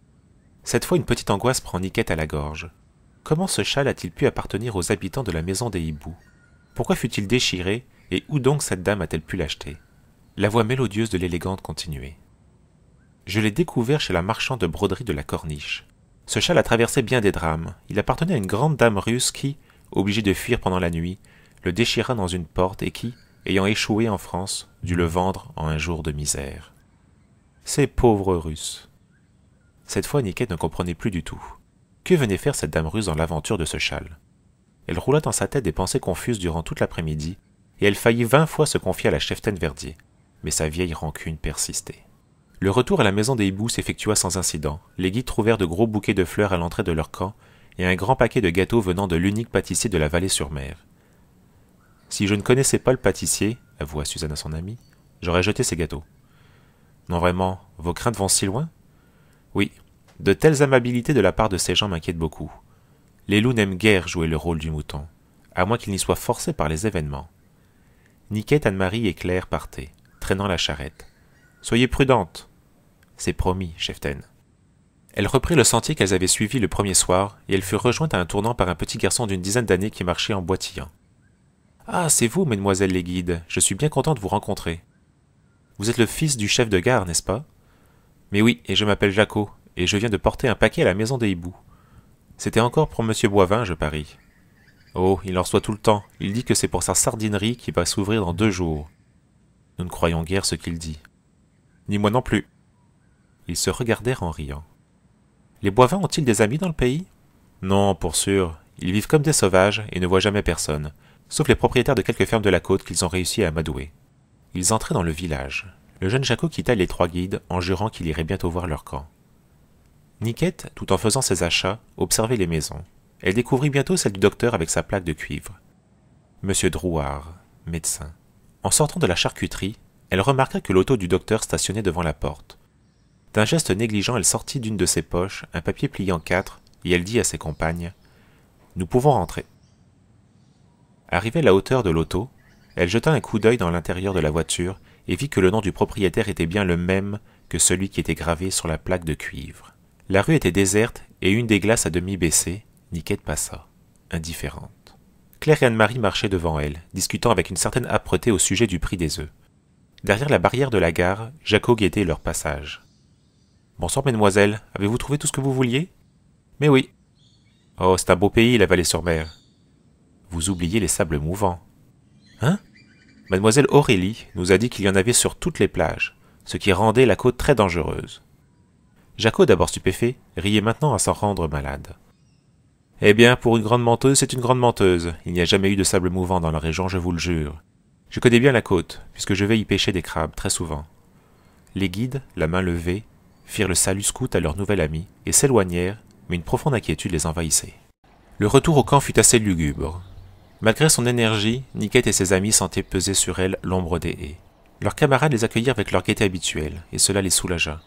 Cette fois, une petite angoisse prend Niquette à la gorge. Comment ce châle a-t-il pu appartenir aux habitants de la maison des hiboux? Pourquoi fut-il déchiré, et où donc cette dame a-t-elle pu l'acheter? La voix mélodieuse de l'élégante continuait. Je l'ai découvert chez la marchande de broderie de la Corniche. Ce châle a traversé bien des drames. Il appartenait à une grande dame russe qui, obligée de fuir pendant la nuit, le déchira dans une porte et qui, ayant échoué en France, dut le vendre en un jour de misère. Ces pauvres Russes. Cette fois, Niquette ne comprenait plus du tout. Que venait faire cette dame russe dans l'aventure de ce châle? Elle roula dans sa tête des pensées confuses durant toute l'après-midi, et elle faillit 20 fois se confier à la cheftaine Verdier, mais sa vieille rancune persistait. Le retour à la maison des hiboux s'effectua sans incident. Les guides trouvèrent de gros bouquets de fleurs à l'entrée de leur camp et un grand paquet de gâteaux venant de l'unique pâtissier de la Vallée-sur-Mer. « Si je ne connaissais pas le pâtissier, avoua Suzanne à son amie, j'aurais jeté ces gâteaux. »« Non vraiment, vos craintes vont si loin ?»« Oui, de telles amabilités de la part de ces gens m'inquiètent beaucoup. Les loups n'aiment guère jouer le rôle du mouton, à moins qu'ils n'y soient forcés par les événements. » Niquette, Anne-Marie et Claire partaient, traînant la charrette. « Soyez prudente. »« C'est promis, cheftaine. » Elle reprit le sentier qu'elles avaient suivi le premier soir, et elle fut rejointe à un tournant par un petit garçon d'une dizaine d'années qui marchait en boitillant. « Ah, c'est vous, mesdemoiselles les guides, je suis bien content de vous rencontrer. Vous êtes le fils du chef de gare, n'est-ce pas? Mais oui, et je m'appelle Jacot, et je viens de porter un paquet à la maison des hiboux. C'était encore pour monsieur Boivin, je parie. Oh, il en reçoit tout le temps, il dit que c'est pour sa sardinerie qui va s'ouvrir dans 2 jours. Nous ne croyons guère ce qu'il dit. Ni moi non plus. » Ils se regardèrent en riant. « Les Boivin ont-ils des amis dans le pays? » Non, pour sûr. Ils vivent comme des sauvages et ne voient jamais personne, sauf les propriétaires de quelques fermes de la côte qu'ils ont réussi à amadouer. Ils entraient dans le village. Le jeune Jacot quitta les 3 guides en jurant qu'il irait bientôt voir leur camp. Niquette, tout en faisant ses achats, observait les maisons. Elle découvrit bientôt celle du docteur avec sa plaque de cuivre. Monsieur Drouard, médecin. En sortant de la charcuterie, elle remarqua que l'auto du docteur stationnait devant la porte. D'un geste négligent, elle sortit d'une de ses poches un papier plié en 4 et elle dit à ses compagnes « Nous pouvons rentrer. » Arrivée à la hauteur de l'auto, elle jeta un coup d'œil dans l'intérieur de la voiture et vit que le nom du propriétaire était bien le même que celui qui était gravé sur la plaque de cuivre. La rue était déserte et une des glaces à demi baissées. Niquette passa, indifférente. Claire et Anne-Marie marchaient devant elle, discutant avec une certaine âpreté au sujet du prix des œufs. Derrière la barrière de la gare, Jacot guettait leur passage. « Bonsoir, mesdemoiselles, avez-vous trouvé tout ce que vous vouliez? »« Mais oui. »« Oh, c'est un beau pays, la Vallée-sur-Mer. »« Vous oubliez les sables mouvants. »« Hein? » Mademoiselle Aurélie nous a dit qu'il y en avait sur toutes les plages, ce qui rendait la côte très dangereuse. Jacot, d'abord stupéfait, riait maintenant à s'en rendre malade. « Eh bien, pour une grande menteuse, c'est une grande menteuse. Il n'y a jamais eu de sable mouvant dans la région, je vous le jure. Je connais bien la côte, puisque je vais y pêcher des crabes très souvent. » Les guides, la main levée, firent le salut scout à leur nouvel ami et s'éloignèrent, mais une profonde inquiétude les envahissait. Le retour au camp fut assez lugubre. Malgré son énergie, Niquette et ses amis sentaient peser sur elle l'ombre des haies. Leurs camarades les accueillirent avec leur gaieté habituelle, et cela les soulagea.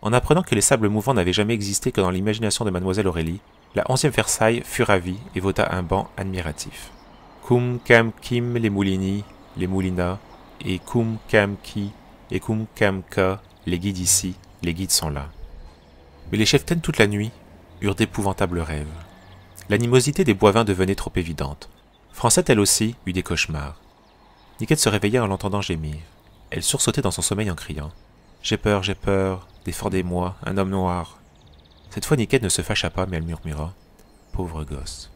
En apprenant que les sables mouvants n'avaient jamais existé que dans l'imagination de mademoiselle Aurélie, la 11e Versailles fut ravie et vota un banc admiratif. Cum cam kim les moulini, les moulinas, et cum cam qui, et cum cam ka, les guides ici, les guides sont là. Mais les cheftaines toute la nuit eurent d'épouvantables rêves. L'animosité des Boivin devenait trop évidente. Francette, elle aussi, eut des cauchemars. Niquette se réveilla en l'entendant gémir. Elle sursautait dans son sommeil en criant « J'ai peur, défendez-moi, un homme noir !» Cette fois, Niquette ne se fâcha pas, mais elle murmura « Pauvre gosse !»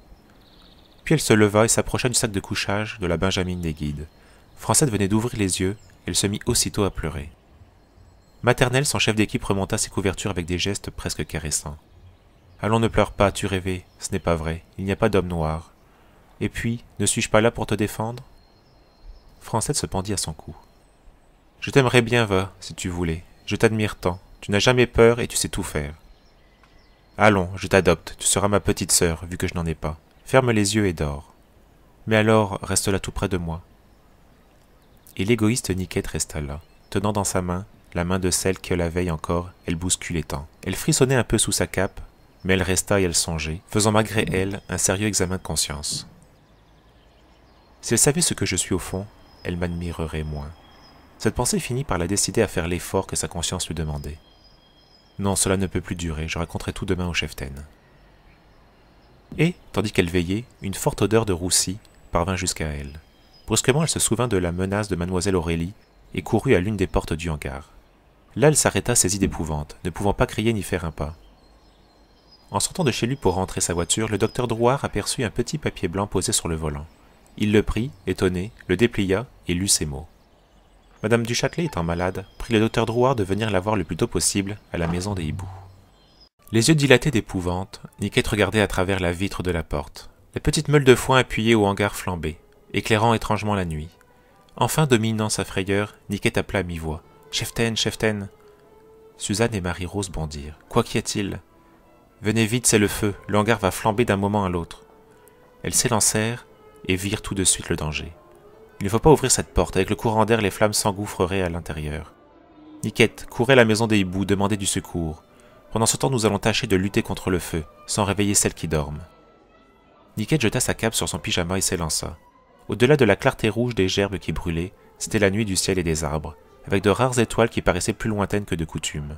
Puis elle se leva et s'approcha du sac de couchage de la benjamine des guides. Francette venait d'ouvrir les yeux, elle se mit aussitôt à pleurer. Maternelle, son chef d'équipe remonta ses couvertures avec des gestes presque caressants. « Allons, ne pleure pas, tu rêvais, ce n'est pas vrai, il n'y a pas d'homme noir. Et puis, ne suis-je pas là pour te défendre ?» Francette se pendit à son cou. « Je t'aimerais bien, va, si tu voulais. Je t'admire tant. Tu n'as jamais peur et tu sais tout faire. Allons, je t'adopte, tu seras ma petite sœur, vu que je n'en ai pas. Ferme les yeux et dors. Mais alors, reste là tout près de moi. » Et l'égoïste Niquette resta là, tenant dans sa main la main de celle que la veille encore, elle bousculait tant. Elle frissonnait un peu sous sa cape, mais elle resta et elle songeait, faisant malgré elle un sérieux examen de conscience. Si elle savait ce que je suis au fond, elle m'admirerait moins. Cette pensée finit par la décider à faire l'effort que sa conscience lui demandait. Non, cela ne peut plus durer, je raconterai tout demain au cheftaine. Et, tandis qu'elle veillait, une forte odeur de roussi parvint jusqu'à elle. Brusquement, elle se souvint de la menace de mademoiselle Aurélie et courut à l'une des portes du hangar. Là, elle s'arrêta saisie d'épouvante, ne pouvant pas crier ni faire un pas. En sortant de chez lui pour rentrer sa voiture, le docteur Drouard aperçut un petit papier blanc posé sur le volant. Il le prit, étonné, le déplia et lut ces mots. Madame du Châtelet étant malade, prit le docteur Drouard de venir la voir le plus tôt possible à la maison des hiboux. Les yeux dilatés d'épouvante, Niquette regardait à travers la vitre de la porte. La petite meule de foin appuyée au hangar flambait, éclairant étrangement la nuit. Enfin, dominant sa frayeur, Niquette appela à mi-voix. « Cheftaine, cheftaine !» Suzanne et Marie-Rose bondirent. « Quoi qu'y a-t-il ?»« Venez vite, c'est le feu, le hangar va flamber d'un moment à l'autre. » Elles s'élancèrent et virent tout de suite le danger. Il ne faut pas ouvrir cette porte, avec le courant d'air les flammes s'engouffreraient à l'intérieur. Niquette, courez à la maison des hiboux, demandez du secours. Pendant ce temps, nous allons tâcher de lutter contre le feu, sans réveiller celles qui dorment. Niquette jeta sa cape sur son pyjama et s'élança. Au-delà de la clarté rouge des gerbes qui brûlaient, c'était la nuit du ciel et des arbres, avec de rares étoiles qui paraissaient plus lointaines que de coutume.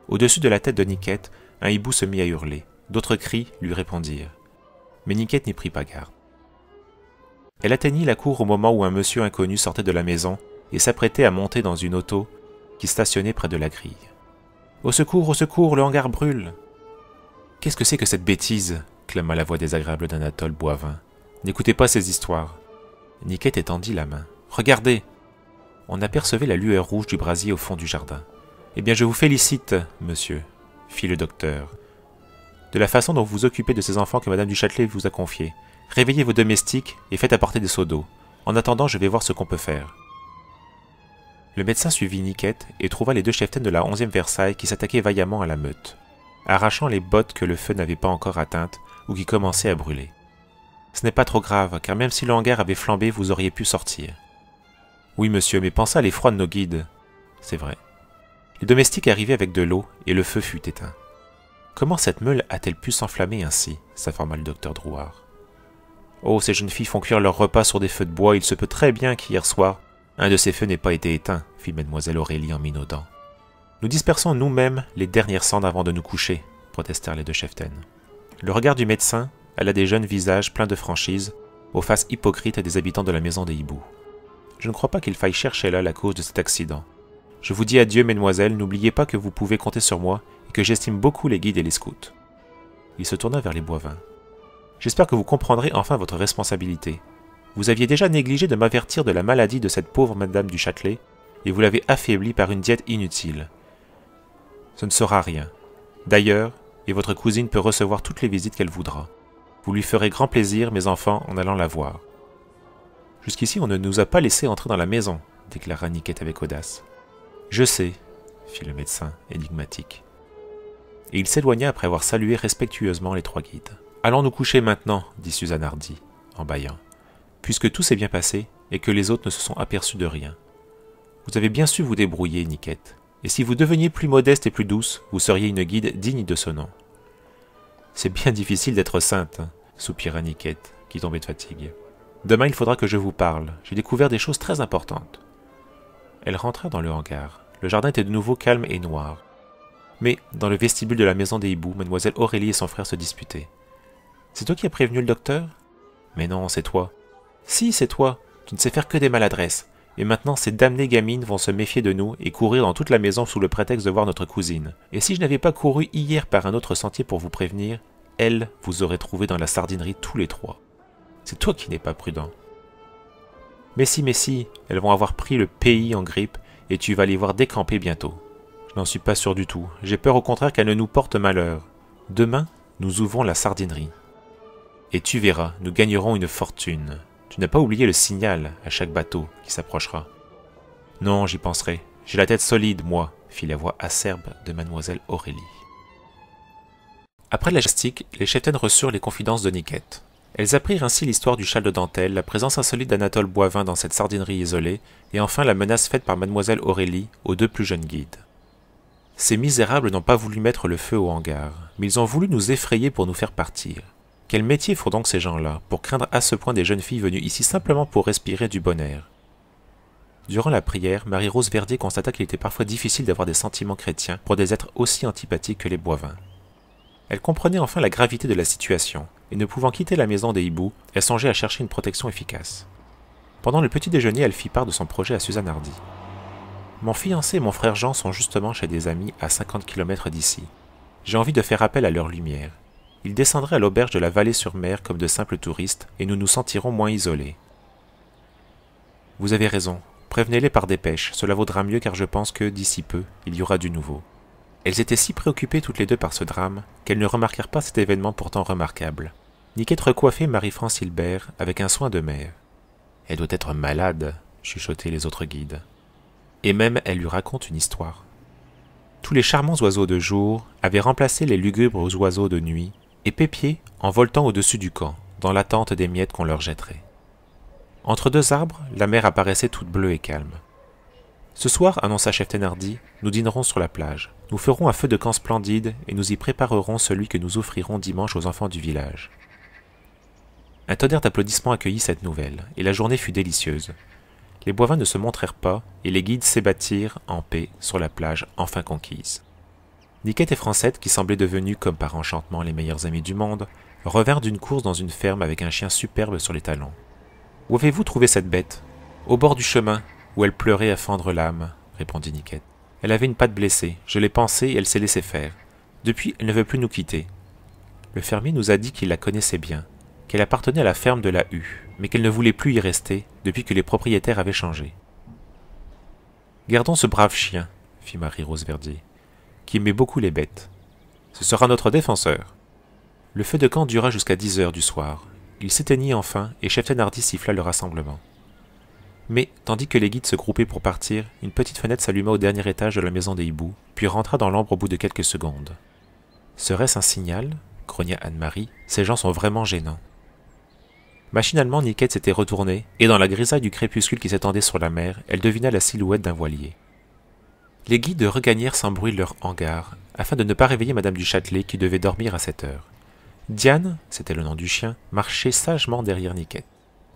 Au-dessus de la tête de Niquette, Un hibou se mit à hurler. D'autres cris lui répondirent. Mais Niquette n'y prit pas garde. Elle atteignit la cour au moment où un monsieur inconnu sortait de la maison et s'apprêtait à monter dans une auto qui stationnait près de la grille. « Au secours, le hangar brûle !»« Qu'est-ce que c'est que cette bêtise ?» clama la voix désagréable d'Anatole Boivin. « N'écoutez pas ces histoires. » Niquette étendit la main. « Regardez !» On apercevait la lueur rouge du brasier au fond du jardin. « Eh bien, je vous félicite, monsieur, » fit le docteur, « de la façon dont vous vous occupez de ces enfants que madame du Châtelet vous a confiés. Réveillez vos domestiques et faites apporter des seaux d'eau. En attendant, je vais voir ce qu'on peut faire. » Le médecin suivit Niquette et trouva les deux cheftaines de la 11e Versailles qui s'attaquaient vaillamment à la meute, arrachant les bottes que le feu n'avait pas encore atteintes ou qui commençaient à brûler. « Ce n'est pas trop grave, car même si le hangar avait flambé, vous auriez pu sortir. »« Oui, monsieur, mais pensez à l'effroi de nos guides. » »« C'est vrai. » Les domestiques arrivaient avec de l'eau et le feu fut éteint. « Comment cette meule a-t-elle pu s'enflammer ainsi ?» s'informa le docteur Drouard. « Oh, ces jeunes filles font cuire leur repas sur des feux de bois, il se peut très bien qu'hier soir, un de ces feux n'ait pas été éteint, » fit mademoiselle Aurélie en minaudant. « Nous dispersons nous-mêmes les dernières cendres avant de nous coucher, » protestèrent les deux cheftaines. Le regard du médecin alla des jeunes visages pleins de franchise aux faces hypocrites des habitants de la maison des hiboux. « Je ne crois pas qu'il faille chercher là la cause de cet accident. Je vous dis adieu, mesdemoiselles, n'oubliez pas que vous pouvez compter sur moi et que j'estime beaucoup les guides et les scouts. » Il se tourna vers les Boivin. « J'espère que vous comprendrez enfin votre responsabilité. Vous aviez déjà négligé de m'avertir de la maladie de cette pauvre madame du Châtelet, et vous l'avez affaiblie par une diète inutile. Ce ne sera rien. D'ailleurs, et votre cousine peut recevoir toutes les visites qu'elle voudra. Vous lui ferez grand plaisir, mes enfants, en allant la voir. » « Jusqu'ici, on ne nous a pas laissé entrer dans la maison, » déclara Niquette avec audace. « Je sais, » fit le médecin, énigmatique. Et il s'éloigna après avoir salué respectueusement les trois guides. « Allons nous coucher maintenant, » dit Suzanne Hardy, en bâillant, « puisque tout s'est bien passé et que les autres ne se sont aperçus de rien. Vous avez bien su vous débrouiller, Niquette, et si vous deveniez plus modeste et plus douce, vous seriez une guide digne de ce nom. »« C'est bien difficile d'être sainte, hein, » soupira Niquette, qui tombait de fatigue. « Demain, il faudra que je vous parle. J'ai découvert des choses très importantes. » Elle rentra dans le hangar. Le jardin était de nouveau calme et noir. Mais, dans le vestibule de la maison des hiboux, mademoiselle Aurélie et son frère se disputaient. « C'est toi qui as prévenu le docteur ?»« Mais non, c'est toi. »« Si, c'est toi. Tu ne sais faire que des maladresses. Et maintenant, ces damnées gamines vont se méfier de nous et courir dans toute la maison sous le prétexte de voir notre cousine. Et si je n'avais pas couru hier par un autre sentier pour vous prévenir, elle vous aurait trouvé dans la sardinerie tous les trois. C'est toi qui n'es pas prudent. »« Mais si, elles vont avoir pris le pays en grippe et tu vas les voir décamper bientôt. » »« Je n'en suis pas sûr du tout. J'ai peur au contraire qu'elles ne nous portent malheur. Demain, nous ouvrons la sardinerie. Et tu verras, nous gagnerons une fortune. Tu n'as pas oublié le signal à chaque bateau qui s'approchera. »« Non, j'y penserai. J'ai la tête solide, moi, » fit la voix acerbe de mademoiselle Aurélie. Après la gymnastique, les cheftaines reçurent les confidences de Niquette. Elles apprirent ainsi l'histoire du châle de dentelle, la présence insolite d'Anatole Boivin dans cette sardinerie isolée, et enfin la menace faite par mademoiselle Aurélie aux deux plus jeunes guides. Ces misérables n'ont pas voulu mettre le feu au hangar, mais ils ont voulu nous effrayer pour nous faire partir. Quel métier font donc ces gens-là, pour craindre à ce point des jeunes filles venues ici simplement pour respirer du bon air? Durant la prière, Marie-Rose Verdier constata qu'il était parfois difficile d'avoir des sentiments chrétiens pour des êtres aussi antipathiques que les Boivin. Elle comprenait enfin la gravité de la situation, et ne pouvant quitter la maison des hiboux, elle songeait à chercher une protection efficace. Pendant le petit déjeuner, elle fit part de son projet à Suzanne Hardy. « Mon fiancé et mon frère Jean sont justement chez des amis à 50 km d'ici. J'ai envie de faire appel à leur lumière. Ils descendraient à l'auberge de la Vallée-sur-Mer comme de simples touristes, et nous nous sentirons moins isolés. »« Vous avez raison. Prévenez-les par dépêche, cela vaudra mieux car je pense que, d'ici peu, il y aura du nouveau. » Elles étaient si préoccupées toutes les deux par ce drame qu'elles ne remarquèrent pas cet événement pourtant remarquable. Niquette recoiffait Marie-France Hilbert avec un soin de mère. « Elle doit être malade, » chuchotaient les autres guides. Et même elle lui raconte une histoire. Tous les charmants oiseaux de jour avaient remplacé les lugubres oiseaux de nuit, et Pépier en voltant au-dessus du camp, dans l'attente des miettes qu'on leur jetterait. Entre deux arbres, la mer apparaissait toute bleue et calme. « Ce soir, annonça chef Thénardier, nous dînerons sur la plage. Nous ferons un feu de camp splendide et nous y préparerons celui que nous offrirons dimanche aux enfants du village. » Un tonnerre d'applaudissements accueillit cette nouvelle, et la journée fut délicieuse. Les Boivin ne se montrèrent pas, et les guides s'ébattirent en paix sur la plage enfin conquise. Niquette et Francette, qui semblaient devenus, comme par enchantement, les meilleurs amis du monde, revinrent d'une course dans une ferme avec un chien superbe sur les talons. « Où avez-vous trouvé cette bête ?»« Au bord du chemin, où elle pleurait à fendre l'âme, » répondit Niquette. « Elle avait une patte blessée, je l'ai pansée et elle s'est laissée faire. Depuis, elle ne veut plus nous quitter. Le fermier nous a dit qu'il la connaissait bien, qu'elle appartenait à la ferme de la Hue, mais qu'elle ne voulait plus y rester depuis que les propriétaires avaient changé. »« Gardons ce brave chien, » fit Marie-Rose Verdier, qui aimait beaucoup les bêtes. « Ce sera notre défenseur. » Le feu de camp dura jusqu'à 10 heures du soir. Il s'éteignit enfin et Cheftaine Hardy siffla le rassemblement. Mais, tandis que les guides se groupaient pour partir, une petite fenêtre s'alluma au dernier étage de la maison des hiboux, puis rentra dans l'ombre au bout de quelques secondes. « Serait-ce un signal ?» grogna Anne-Marie. « Ces gens sont vraiment gênants. » Machinalement, Niquette s'était retournée, et dans la grisaille du crépuscule qui s'étendait sur la mer, elle devina la silhouette d'un voilier. Les guides regagnèrent sans bruit leur hangar, afin de ne pas réveiller Madame du Châtelet qui devait dormir à cette heure. Diane, c'était le nom du chien, marchait sagement derrière Niquette.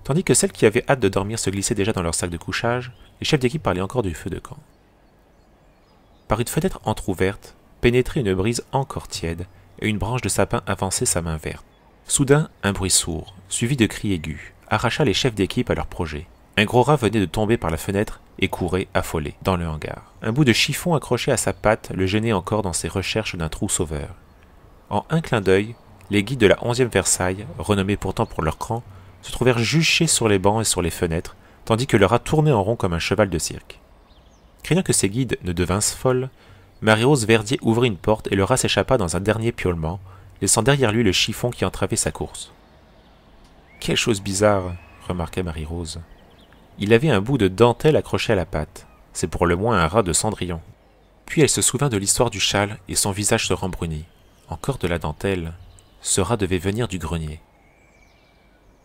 Tandis que celles qui avaient hâte de dormir se glissaient déjà dans leur sac de couchage, les chefs d'équipe parlaient encore du feu de camp. Par une fenêtre entr'ouverte, pénétrait une brise encore tiède, et une branche de sapin avançait sa main verte. Soudain, un bruit sourd, suivi de cris aigus, arracha les chefs d'équipe à leur projet. Un gros rat venait de tomber par la fenêtre et courait, affolé, dans le hangar. Un bout de chiffon accroché à sa patte le gênait encore dans ses recherches d'un trou sauveur. En un clin d'œil, les guides de la 11e Versailles, renommés pourtant pour leur cran, se trouvèrent juchés sur les bancs et sur les fenêtres, tandis que le rat tournait en rond comme un cheval de cirque. Craignant que ses guides ne devinssent folles, Marie-Rose Verdier ouvrit une porte et le rat s'échappa dans un dernier piaulement, laissant derrière lui le chiffon qui entravait sa course. « Quelle chose bizarre !» remarqua Marie-Rose. Il avait un bout de dentelle accroché à la patte. C'est pour le moins un rat de Cendrillon. Puis elle se souvint de l'histoire du châle et son visage se rembrunit. Encore de la dentelle. Ce rat devait venir du grenier.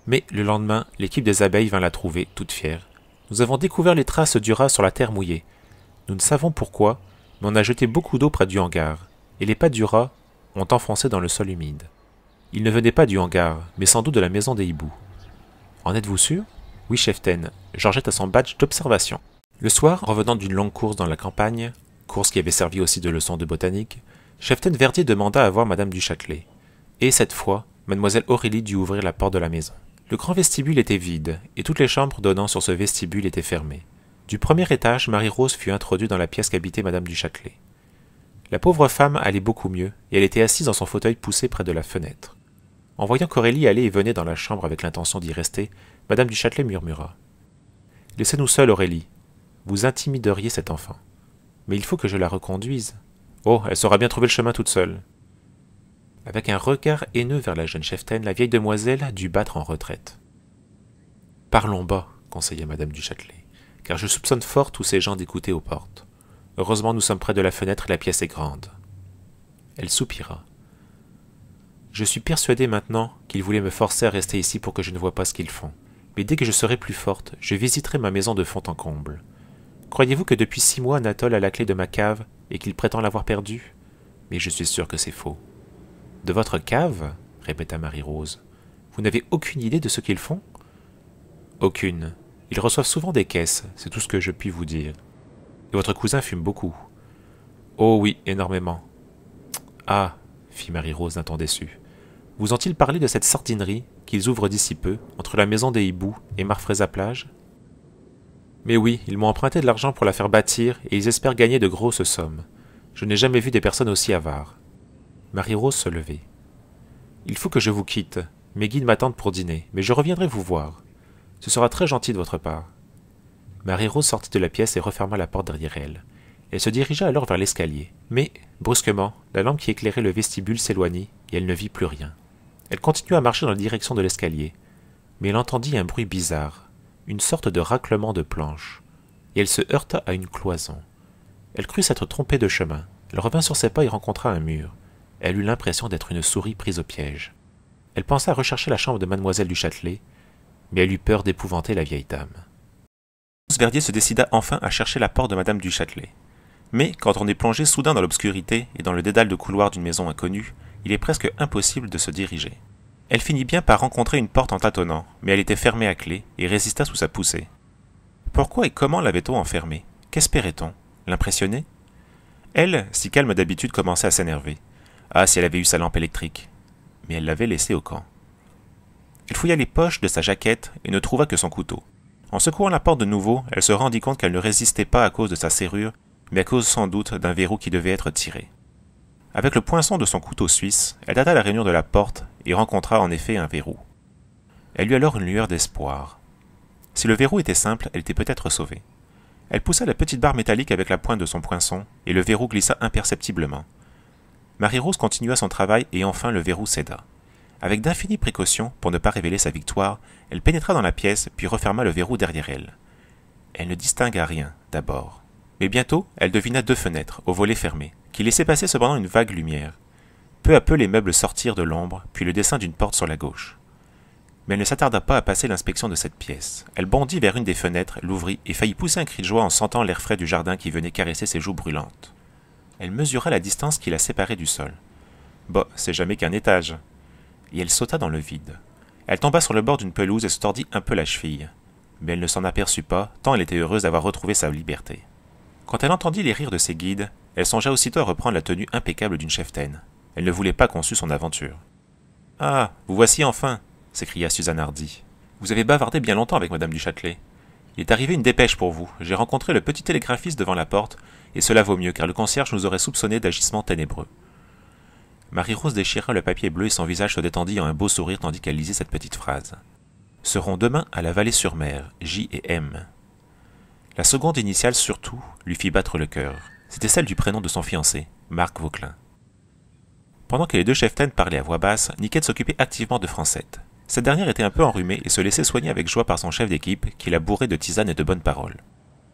Mais le lendemain, l'équipe des abeilles vint la trouver, toute fière. « Nous avons découvert les traces du rat sur la terre mouillée. Nous ne savons pourquoi, mais on a jeté beaucoup d'eau près du hangar, et les pattes du rat ont enfoncé dans le sol humide. Il ne venait pas du hangar, mais sans doute de la maison des hiboux. En êtes-vous sûr ? Oui, cheftaine. Georgette a son badge d'observation. » Le soir, revenant d'une longue course dans la campagne, course qui avait servi aussi de leçon de botanique, cheftaine Verdier demanda à voir Madame du Châtelet. Et cette fois, Mademoiselle Aurélie dut ouvrir la porte de la maison. Le grand vestibule était vide, et toutes les chambres donnant sur ce vestibule étaient fermées. Du premier étage, Marie-Rose fut introduite dans la pièce qu'habitait Madame du Châtelet. La pauvre femme allait beaucoup mieux, et elle était assise dans son fauteuil poussé près de la fenêtre. En voyant qu'Aurélie allait et venait dans la chambre avec l'intention d'y rester, Madame du Châtelet murmura. « Laissez-nous seuls, Aurélie. Vous intimideriez cet enfant. Mais il faut que je la reconduise. Oh, elle saura bien trouver le chemin toute seule. » Avec un regard haineux vers la jeune cheftaine, la vieille demoiselle dut battre en retraite. « Parlons bas, » conseilla Madame du Châtelet, « car je soupçonne fort tous ces gens d'écouter aux portes. Heureusement, nous sommes près de la fenêtre et la pièce est grande. » Elle soupira. « Je suis persuadée maintenant qu'ils voulaient me forcer à rester ici pour que je ne voie pas ce qu'ils font. Mais dès que je serai plus forte, je visiterai ma maison de fond en comble. Croyez-vous que depuis 6 mois, Anatole a la clé de ma cave et qu'il prétend l'avoir perdue? Mais je suis sûr que c'est faux. »« De votre cave ?» répéta Marie-Rose. « Vous n'avez aucune idée de ce qu'ils font ?»« Aucune. Ils reçoivent souvent des caisses, c'est tout ce que je puis vous dire. Et votre cousin fume beaucoup. »« Oh oui, énormément. »« Ah !» fit Marie-Rose d'un ton déçu. « Vous ont-ils parlé de cette sardinerie qu'ils ouvrent d'ici peu, entre la maison des hiboux et Marfreza-Plage ? » ?»« Mais oui, ils m'ont emprunté de l'argent pour la faire bâtir et ils espèrent gagner de grosses sommes. Je n'ai jamais vu des personnes aussi avares. » Marie-Rose se levait. « Il faut que je vous quitte. Mes guides m'attendent pour dîner, mais je reviendrai vous voir. Ce sera très gentil de votre part. » Marie-Rose sortit de la pièce et referma la porte derrière elle. Elle se dirigea alors vers l'escalier. Mais, brusquement, la lampe qui éclairait le vestibule s'éloignit et elle ne vit plus rien. Elle continua à marcher dans la direction de l'escalier, mais elle entendit un bruit bizarre, une sorte de raclement de planches, et elle se heurta à une cloison. Elle crut s'être trompée de chemin. Elle revint sur ses pas et rencontra un mur. Elle eut l'impression d'être une souris prise au piège. Elle pensa à rechercher la chambre de Mademoiselle du Châtelet, mais elle eut peur d'épouvanter la vieille dame. Verdier se décida enfin à chercher la porte de Madame du Châtelet. Mais quand on est plongé soudain dans l'obscurité et dans le dédale de couloir d'une maison inconnue, il est presque impossible de se diriger. Elle finit bien par rencontrer une porte en tâtonnant, mais elle était fermée à clé et résista sous sa poussée. Pourquoi et comment l'avait-on enfermée? Qu'espérait-on? L'impressionner? Elle, si calme d'habitude, commençait à s'énerver. Ah, si elle avait eu sa lampe électrique. Mais elle l'avait laissée au camp. Elle fouilla les poches de sa jaquette et ne trouva que son couteau. En secouant la porte de nouveau, elle se rendit compte qu'elle ne résistait pas à cause de sa serrure, mais à cause sans doute d'un verrou qui devait être tiré. Avec le poinçon de son couteau suisse, elle tâta la rainure de la porte et rencontra en effet un verrou. Elle eut alors une lueur d'espoir. Si le verrou était simple, elle était peut-être sauvée. Elle poussa la petite barre métallique avec la pointe de son poinçon, et le verrou glissa imperceptiblement. Marie-Rose continua son travail et enfin le verrou céda. Avec d'infinies précautions, pour ne pas révéler sa victoire, elle pénétra dans la pièce, puis referma le verrou derrière elle. Elle ne distingua rien, d'abord. Mais bientôt, elle devina 2 fenêtres, aux volets fermés, qui laissaient passer cependant une vague lumière. Peu à peu, les meubles sortirent de l'ombre, puis le dessin d'une porte sur la gauche. Mais elle ne s'attarda pas à passer l'inspection de cette pièce. Elle bondit vers une des fenêtres, l'ouvrit et faillit pousser un cri de joie en sentant l'air frais du jardin qui venait caresser ses joues brûlantes. Elle mesura la distance qui la séparait du sol. Bon, c'est jamais qu'un étage. Et elle sauta dans le vide. Elle tomba sur le bord d'une pelouse et se tordit un peu la cheville. Mais elle ne s'en aperçut pas, tant elle était heureuse d'avoir retrouvé sa liberté. Quand elle entendit les rires de ses guides, elle songea aussitôt à reprendre la tenue impeccable d'une cheftaine. Elle ne voulait pas qu'on sût son aventure. « Ah, vous voici enfin !» s'écria Suzanne Hardy. « Vous avez bavardé bien longtemps avec Madame du Châtelet. Il est arrivé une dépêche pour vous. J'ai rencontré le petit télégraphiste devant la porte, et cela vaut mieux, car le concierge nous aurait soupçonné d'agissements ténébreux. » Marie-Rose déchira le papier bleu et son visage se détendit en un beau sourire tandis qu'elle lisait cette petite phrase. « Seront demain à la Vallée-sur-Mer, J et M. » La seconde initiale, surtout, lui fit battre le cœur. C'était celle du prénom de son fiancé, Marc Vauquelin. Pendant que les 2 cheftaines parlaient à voix basse, Niquette s'occupait activement de Francette. Cette dernière était un peu enrhumée et se laissait soigner avec joie par son chef d'équipe, qui la bourrait de tisanes et de bonnes paroles.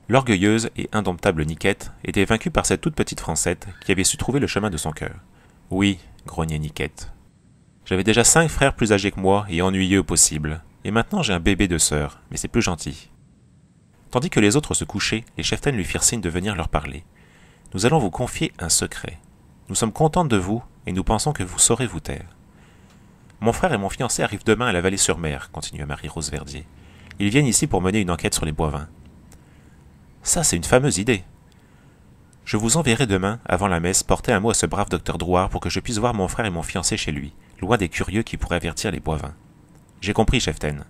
L'orgueilleuse et indomptable Niquette était vaincue par cette toute petite Francette, qui avait su trouver le chemin de son cœur. « Oui, grognait Niquette. J'avais déjà 5 frères plus âgés que moi et ennuyeux au possible, et maintenant j'ai un bébé de sœur, mais c'est plus gentil. » Tandis que les autres se couchaient, les cheftaines lui firent signe de venir leur parler. « Nous allons vous confier un secret. Nous sommes contentes de vous, et nous pensons que vous saurez vous taire. Mon frère et mon fiancé arrivent demain à la Vallée-sur-Mer, continua Marie-Rose Verdier. Ils viennent ici pour mener une enquête sur les Boivin. Ça, c'est une fameuse idée. Je vous enverrai demain, avant la messe, porter un mot à ce brave docteur Drouard pour que je puisse voir mon frère et mon fiancé chez lui, loin des curieux qui pourraient avertir les Boivin. J'ai compris, cheftaine.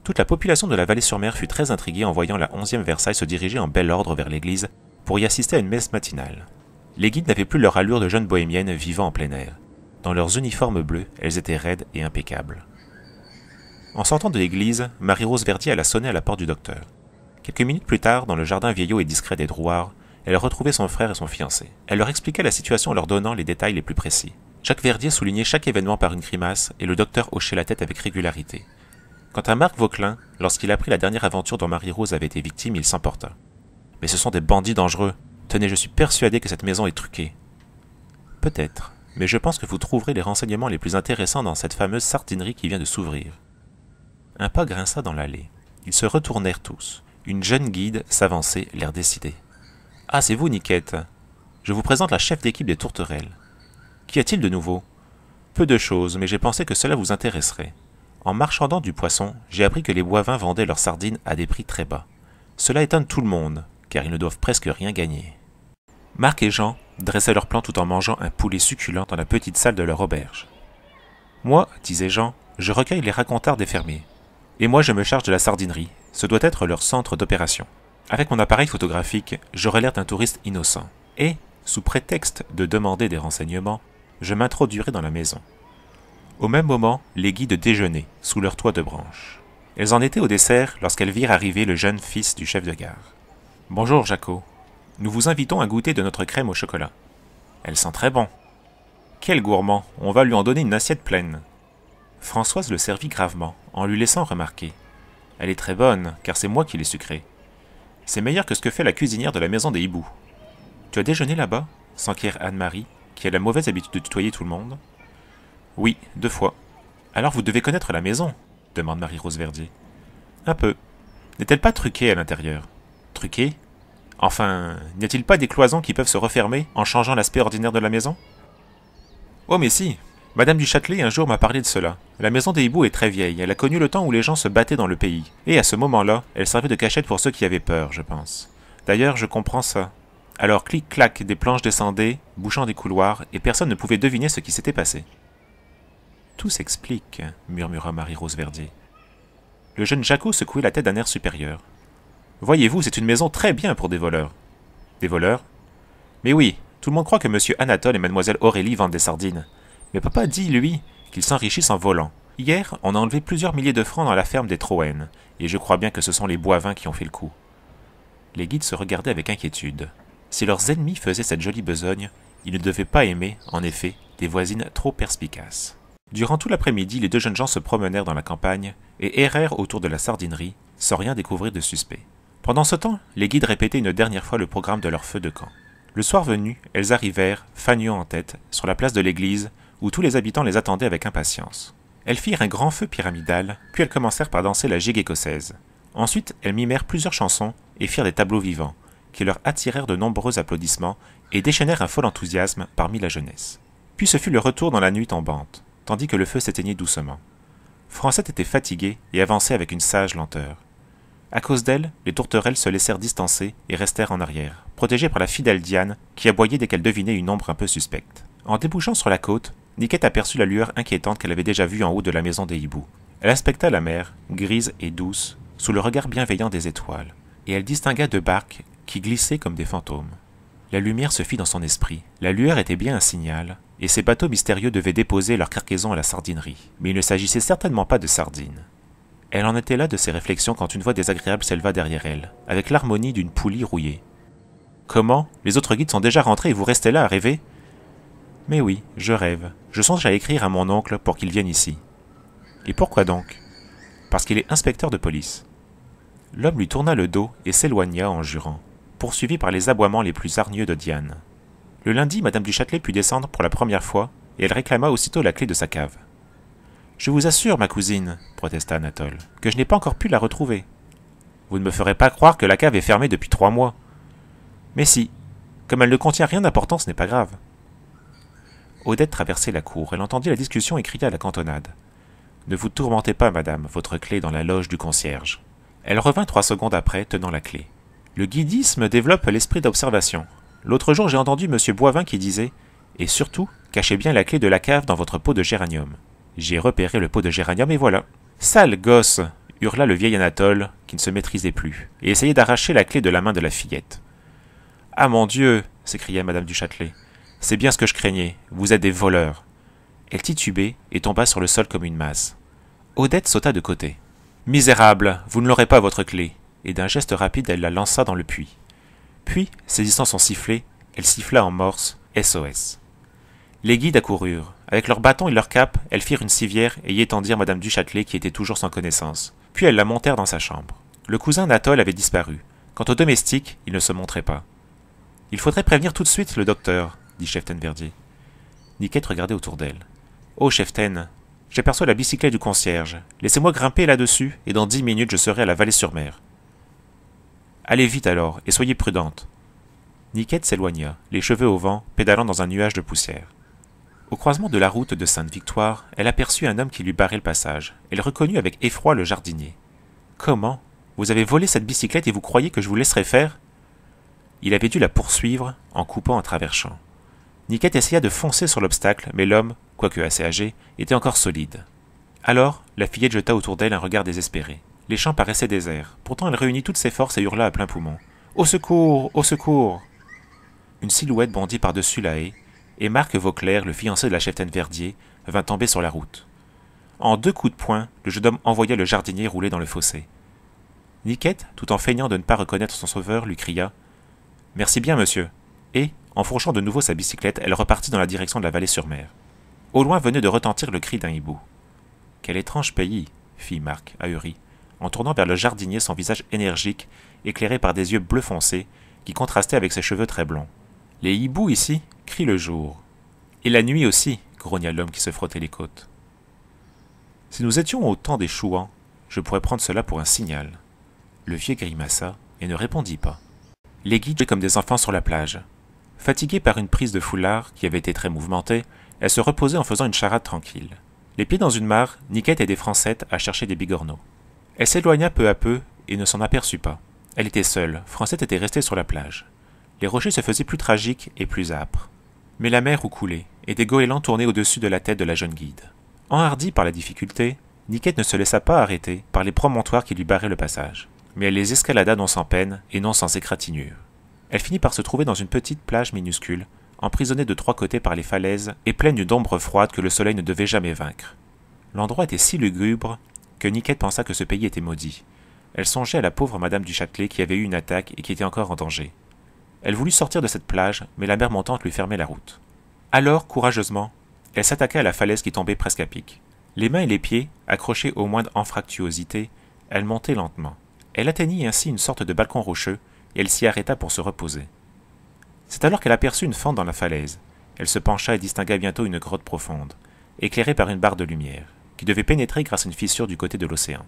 Toute la population de la Vallée-sur-Mer fut très intriguée en voyant la 11e Versailles se diriger en bel ordre vers l'église pour y assister à une messe matinale. Les guides n'avaient plus leur allure de jeunes bohémiennes vivant en plein air. Dans leurs uniformes bleus, elles étaient raides et impeccables. En sortant de l'église, Marie-Rose Verdier alla sonner à la porte du docteur. Quelques minutes plus tard, dans le jardin vieillot et discret des Drouards, elle retrouvait son frère et son fiancé. Elle leur expliqua la situation en leur donnant les détails les plus précis. Jacques Verdier soulignait chaque événement par une grimace et le docteur hochait la tête avec régularité. Quant à Marc Vauquelin, lorsqu'il apprit la dernière aventure dont Marie-Rose avait été victime, il s'emporta. « Mais ce sont des bandits dangereux. Tenez, je suis persuadé que cette maison est truquée. »« Peut-être, mais je pense que vous trouverez les renseignements les plus intéressants dans cette fameuse sardinerie qui vient de s'ouvrir. » Un pas grinça dans l'allée. Ils se retournèrent tous. Une jeune guide s'avançait, l'air décidé. « Ah, c'est vous, Niquette. Je vous présente la chef d'équipe des Tourterelles. Qu'y a-t-il de nouveau ? Peu de choses, mais j'ai pensé que cela vous intéresserait. En marchandant du poisson, j'ai appris que les Boivin vendaient leurs sardines à des prix très bas. Cela étonne tout le monde, car ils ne doivent presque rien gagner. » Marc et Jean dressaient leur plan tout en mangeant un poulet succulent dans la petite salle de leur auberge. « Moi, disait Jean, je recueille les racontards des fermiers. Et moi, je me charge de la sardinerie. Ce doit être leur centre d'opération. Avec mon appareil photographique, j'aurai l'air d'un touriste innocent. Et, sous prétexte de demander des renseignements, je m'introduirai dans la maison. » Au même moment, les guides déjeunaient, sous leur toit de branches. Elles en étaient au dessert lorsqu'elles virent arriver le jeune fils du chef de gare. « Bonjour, Jaco. Nous vous invitons à goûter de notre crème au chocolat. Elle sent très bon. Quel gourmand, on va lui en donner une assiette pleine. » Françoise le servit gravement, en lui laissant remarquer. « Elle est très bonne, car c'est moi qui l'ai sucrée. C'est meilleur que ce que fait la cuisinière de la maison des hiboux. Tu as déjeuné là-bas » s'enquiert Anne-Marie, qui a la mauvaise habitude de tutoyer tout le monde. « Oui, 2 fois. »« Alors vous devez connaître la maison » demande Marie-Rose Verdier. « Un peu. N'est-elle pas truquée à l'intérieur ?»« Truquée ? Enfin, n'y a-t-il pas des cloisons qui peuvent se refermer en changeant l'aspect ordinaire de la maison ?»« Oh mais si. Madame du Châtelet un jour m'a parlé de cela. La maison des hiboux est très vieille, elle a connu le temps où les gens se battaient dans le pays. Et à ce moment-là, elle servait de cachette pour ceux qui avaient peur, je pense. D'ailleurs, je comprends ça. Alors clic-clac, des planches descendaient, bouchant des couloirs, et personne ne pouvait deviner ce qui s'était passé. Tout s'explique, murmura Marie-Rose Verdier. Le jeune Jacot secouait la tête d'un air supérieur. Voyez-vous, c'est une maison très bien pour des voleurs. Des voleurs? Mais oui, tout le monde croit que monsieur Anatole et mademoiselle Aurélie vendent des sardines. Mais papa dit, lui, qu'ils s'enrichissent en volant. Hier, on a enlevé plusieurs milliers de francs dans la ferme des Troènes, et je crois bien que ce sont les Boivin qui ont fait le coup. Les guides se regardaient avec inquiétude. Si leurs ennemis faisaient cette jolie besogne, ils ne devaient pas aimer, en effet, des voisines trop perspicaces. Durant tout l'après-midi, les deux jeunes gens se promenèrent dans la campagne et errèrent autour de la sardinerie, sans rien découvrir de suspect. Pendant ce temps, les guides répétaient une dernière fois le programme de leur feu de camp. Le soir venu, elles arrivèrent, fanion en tête, sur la place de l'église, où tous les habitants les attendaient avec impatience. Elles firent un grand feu pyramidal, puis elles commencèrent par danser la gigue écossaise. Ensuite, elles mimèrent plusieurs chansons et firent des tableaux vivants, qui leur attirèrent de nombreux applaudissements et déchaînèrent un fol enthousiasme parmi la jeunesse. Puis ce fut le retour dans la nuit tombante, tandis que le feu s'éteignait doucement. Francette était fatiguée et avançait avec une sage lenteur. À cause d'elle, les tourterelles se laissèrent distancer et restèrent en arrière, protégées par la fidèle Diane, qui aboyait dès qu'elle devinait une ombre un peu suspecte. En débouchant sur la côte, Niquette aperçut la lueur inquiétante qu'elle avait déjà vue en haut de la maison des hiboux. Elle inspecta la mer, grise et douce, sous le regard bienveillant des étoiles, et elle distingua deux barques qui glissaient comme des fantômes. La lumière se fit dans son esprit. La lueur était bien un signal, et ces bateaux mystérieux devaient déposer leur cargaison à la sardinerie. Mais il ne s'agissait certainement pas de sardines. Elle en était là de ses réflexions quand une voix désagréable s'éleva derrière elle, avec l'harmonie d'une poulie rouillée. « Comment? Les autres guides sont déjà rentrés et vous restez là à rêver ?»« Mais oui, je rêve. Je songe à écrire à mon oncle pour qu'il vienne ici. »« Et pourquoi donc? »« Parce qu'il est inspecteur de police. » L'homme lui tourna le dos et s'éloigna en jurant, poursuivi par les aboiements les plus hargneux de Diane. Le lundi, Madame du Châtelet put descendre pour la première fois, et elle réclama aussitôt la clé de sa cave. « Je vous assure, ma cousine, protesta Anatole, que je n'ai pas encore pu la retrouver. Vous ne me ferez pas croire que la cave est fermée depuis 3 mois. Mais si, comme elle ne contient rien d'important, ce n'est pas grave. » Odette traversait la cour, elle entendit la discussion et cria à la cantonade. « Ne vous tourmentez pas, madame, votre clé est dans la loge du concierge. » Elle revint 3 secondes après, tenant la clé. Le guidisme développe l'esprit d'observation. L'autre jour, j'ai entendu M. Boivin qui disait « Et surtout, cachez bien la clé de la cave dans votre pot de géranium. » J'ai repéré le pot de géranium et voilà. « Sale gosse !» hurla le vieil Anatole, qui ne se maîtrisait plus, et essayait d'arracher la clé de la main de la fillette. « Ah mon Dieu !» s'écria Madame du Châtelet. « C'est bien ce que je craignais. Vous êtes des voleurs. » Elle titubait et tomba sur le sol comme une masse. Odette sauta de côté. « Misérable, vous ne l'aurez pas, votre clé !» Et d'un geste rapide, elle la lança dans le puits. Puis, saisissant son sifflet, elle siffla en morse « SOS ». Les guides accoururent. Avec leurs bâtons et leurs capes, elles firent une civière et y étendirent Madame du Châtelet qui était toujours sans connaissance. Puis elles la montèrent dans sa chambre. Le cousin Anatole avait disparu. Quant au domestique, il ne se montrait pas. « Il faudrait prévenir tout de suite le docteur, » dit Cheftaine Verdier. Niquette regardait autour d'elle. « Oh, Cheftaine, j'aperçois la bicyclette du concierge. Laissez-moi grimper là-dessus, et dans 10 minutes je serai à la Vallée-sur-Mer. » « Allez vite alors, et soyez prudente. » Niquette s'éloigna, les cheveux au vent, pédalant dans un nuage de poussière. Au croisement de la route de Sainte-Victoire, elle aperçut un homme qui lui barrait le passage. Elle reconnut avec effroi le jardinier. « Comment? Vous avez volé cette bicyclette et vous croyez que je vous laisserai faire ?» Il avait dû la poursuivre en coupant un travers-champ. Niquette essaya de foncer sur l'obstacle, mais l'homme, quoique assez âgé, était encore solide. Alors, la fillette jeta autour d'elle un regard désespéré. Les champs paraissaient déserts. Pourtant, elle réunit toutes ses forces et hurla à plein poumon. « Au secours! Au secours !» Une silhouette bondit par-dessus la haie, et Marc Vauclair, le fiancé de la cheftaine Verdier, vint tomber sur la route. En 2 coups de poing, le jeune homme envoya le jardinier rouler dans le fossé. Niquette, tout en feignant de ne pas reconnaître son sauveur, lui cria « Merci bien, monsieur !» et, enfourchant de nouveau sa bicyclette, elle repartit dans la direction de la Vallée-sur-Mer. Au loin venait de retentir le cri d'un hibou. « Quel étrange pays !» fit Marc, ahuri, en tournant vers le jardinier son visage énergique, éclairé par des yeux bleu foncé, qui contrastaient avec ses cheveux très blonds. « Les hiboux ici crient le jour. Et la nuit aussi, » grogna l'homme qui se frottait les côtes. « Si nous étions au temps des chouans, je pourrais prendre cela pour un signal. » Le vieux grimaça et ne répondit pas. Les guides jouaient comme des enfants sur la plage. Fatiguée par une prise de foulard qui avait été très mouvementée, elle se reposait en faisant une charade tranquille. Les pieds dans une mare, Niquette aidait Francette à chercher des bigorneaux. Elle s'éloigna peu à peu et ne s'en aperçut pas. Elle était seule, Francette était restée sur la plage. Les rochers se faisaient plus tragiques et plus âpres. Mais la mer où coulait, et des goélands tournaient au-dessus de la tête de la jeune guide. Enhardie par la difficulté, Niquette ne se laissa pas arrêter par les promontoires qui lui barraient le passage. Mais elle les escalada non sans peine et non sans égratignure. Elle finit par se trouver dans une petite plage minuscule, emprisonnée de 3 côtés par les falaises et pleine d'ombre froide que le soleil ne devait jamais vaincre. L'endroit était si lugubre que Niquette pensa que ce pays était maudit. Elle songeait à la pauvre madame du Châtelet qui avait eu une attaque et qui était encore en danger. Elle voulut sortir de cette plage, mais la mer montante lui fermait la route. Alors, courageusement, elle s'attaqua à la falaise qui tombait presque à pic. Les mains et les pieds, accrochés aux moindres anfractuosités, elle montait lentement. Elle atteignit ainsi une sorte de balcon rocheux, et elle s'y arrêta pour se reposer. C'est alors qu'elle aperçut une fente dans la falaise. Elle se pencha et distingua bientôt une grotte profonde, éclairée par une barre de lumière, qui devait pénétrer grâce à une fissure du côté de l'océan.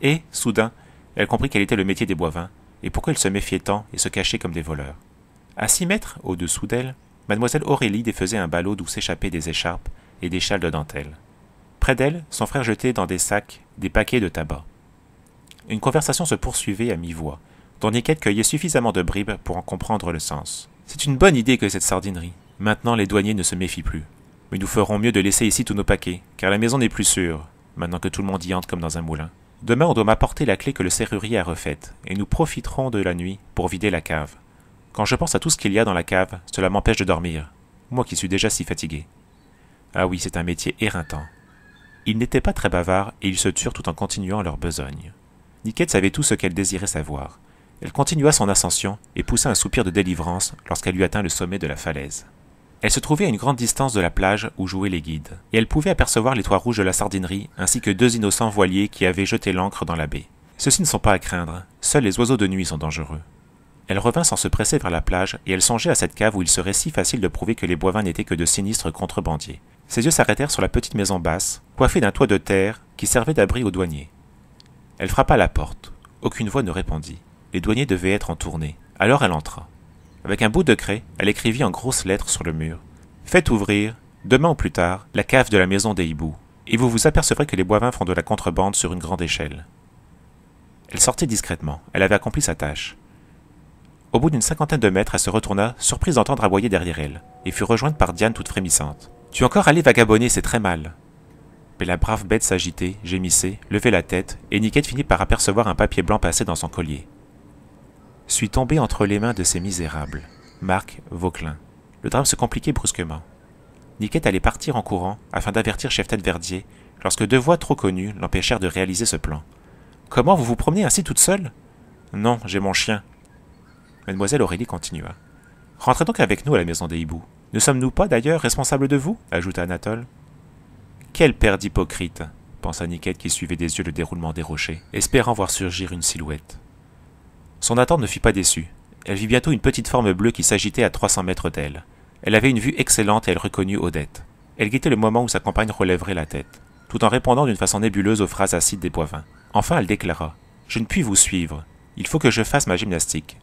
Et, soudain, elle comprit quel était le métier des Boivin, et pourquoi ils se méfiaient tant et se cachaient comme des voleurs. À 6 mètres au-dessous d'elle, mademoiselle Aurélie défaisait un ballot d'où s'échappaient des écharpes et des châles de dentelle. Près d'elle, son frère jetait dans des sacs des paquets de tabac. Une conversation se poursuivait à mi-voix, dont Niquette cueillait suffisamment de bribes pour en comprendre le sens. « C'est une bonne idée que cette sardinerie. Maintenant, les douaniers ne se méfient plus. Mais nous ferons mieux de laisser ici tous nos paquets, car la maison n'est plus sûre, maintenant que tout le monde y entre comme dans un moulin. Demain, on doit m'apporter la clé que le serrurier a refaite, et nous profiterons de la nuit pour vider la cave. Quand je pense à tout ce qu'il y a dans la cave, cela m'empêche de dormir, moi qui suis déjà si fatigué. Ah oui, c'est un métier éreintant. » Ils n'étaient pas très bavards, et ils se turent tout en continuant leur besogne. Niquette savait tout ce qu'elle désirait savoir. Elle continua son ascension et poussa un soupir de délivrance lorsqu'elle eut atteint le sommet de la falaise. Elle se trouvait à une grande distance de la plage où jouaient les guides, et elle pouvait apercevoir les toits rouges de la sardinerie ainsi que 2 innocents voiliers qui avaient jeté l'ancre dans la baie. Ceux-ci ne sont pas à craindre, seuls les oiseaux de nuit sont dangereux. Elle revint sans se presser vers la plage, et elle songeait à cette cave où il serait si facile de prouver que les Boivin n'étaient que de sinistres contrebandiers. Ses yeux s'arrêtèrent sur la petite maison basse, coiffée d'un toit de terre qui servait d'abri aux douaniers. Elle frappa à la porte. Aucune voix ne répondit. Les douaniers devaient être en tournée. Alors elle entra. Avec un bout de craie, elle écrivit en grosses lettres sur le mur « Faites ouvrir, demain ou plus tard, la cave de la maison des hiboux, et vous vous apercevrez que les Boivin font de la contrebande sur une grande échelle. » Elle sortit discrètement. Elle avait accompli sa tâche. Au bout d'une 50aine de mètres, elle se retourna, surprise d'entendre aboyer derrière elle, et fut rejointe par Diane toute frémissante. « Tu es encore allé vagabonner, c'est très mal. » Mais la brave bête s'agitait, gémissait, levait la tête, et Niquette finit par apercevoir un papier blanc passé dans son collier. « Suis tombé entre les mains de ces misérables. Marc Vauquelin. » Le drame se compliquait brusquement. Niquette allait partir en courant afin d'avertir Chef-Tête Verdier lorsque 2 voix trop connues l'empêchèrent de réaliser ce plan. « Comment, vous vous promenez ainsi toute seule ?»« Non, j'ai mon chien. » Mademoiselle Aurélie continua. « Rentrez donc avec nous à la maison des hiboux. Ne sommes-nous pas d'ailleurs responsables de vous ?» ajouta Anatole. « Quel père d'hypocrite !» pensa Niquette qui suivait des yeux le déroulement des rochers, espérant voir surgir une silhouette. Son attente ne fut pas déçue. Elle vit bientôt une petite forme bleue qui s'agitait à 300 mètres d'elle. Elle avait une vue excellente et elle reconnut Odette. Elle guettait le moment où sa compagne relèverait la tête, tout en répondant d'une façon nébuleuse aux phrases acides des Boivin. Enfin, elle déclara « Je ne puis vous suivre. Il faut que je fasse ma gymnastique. »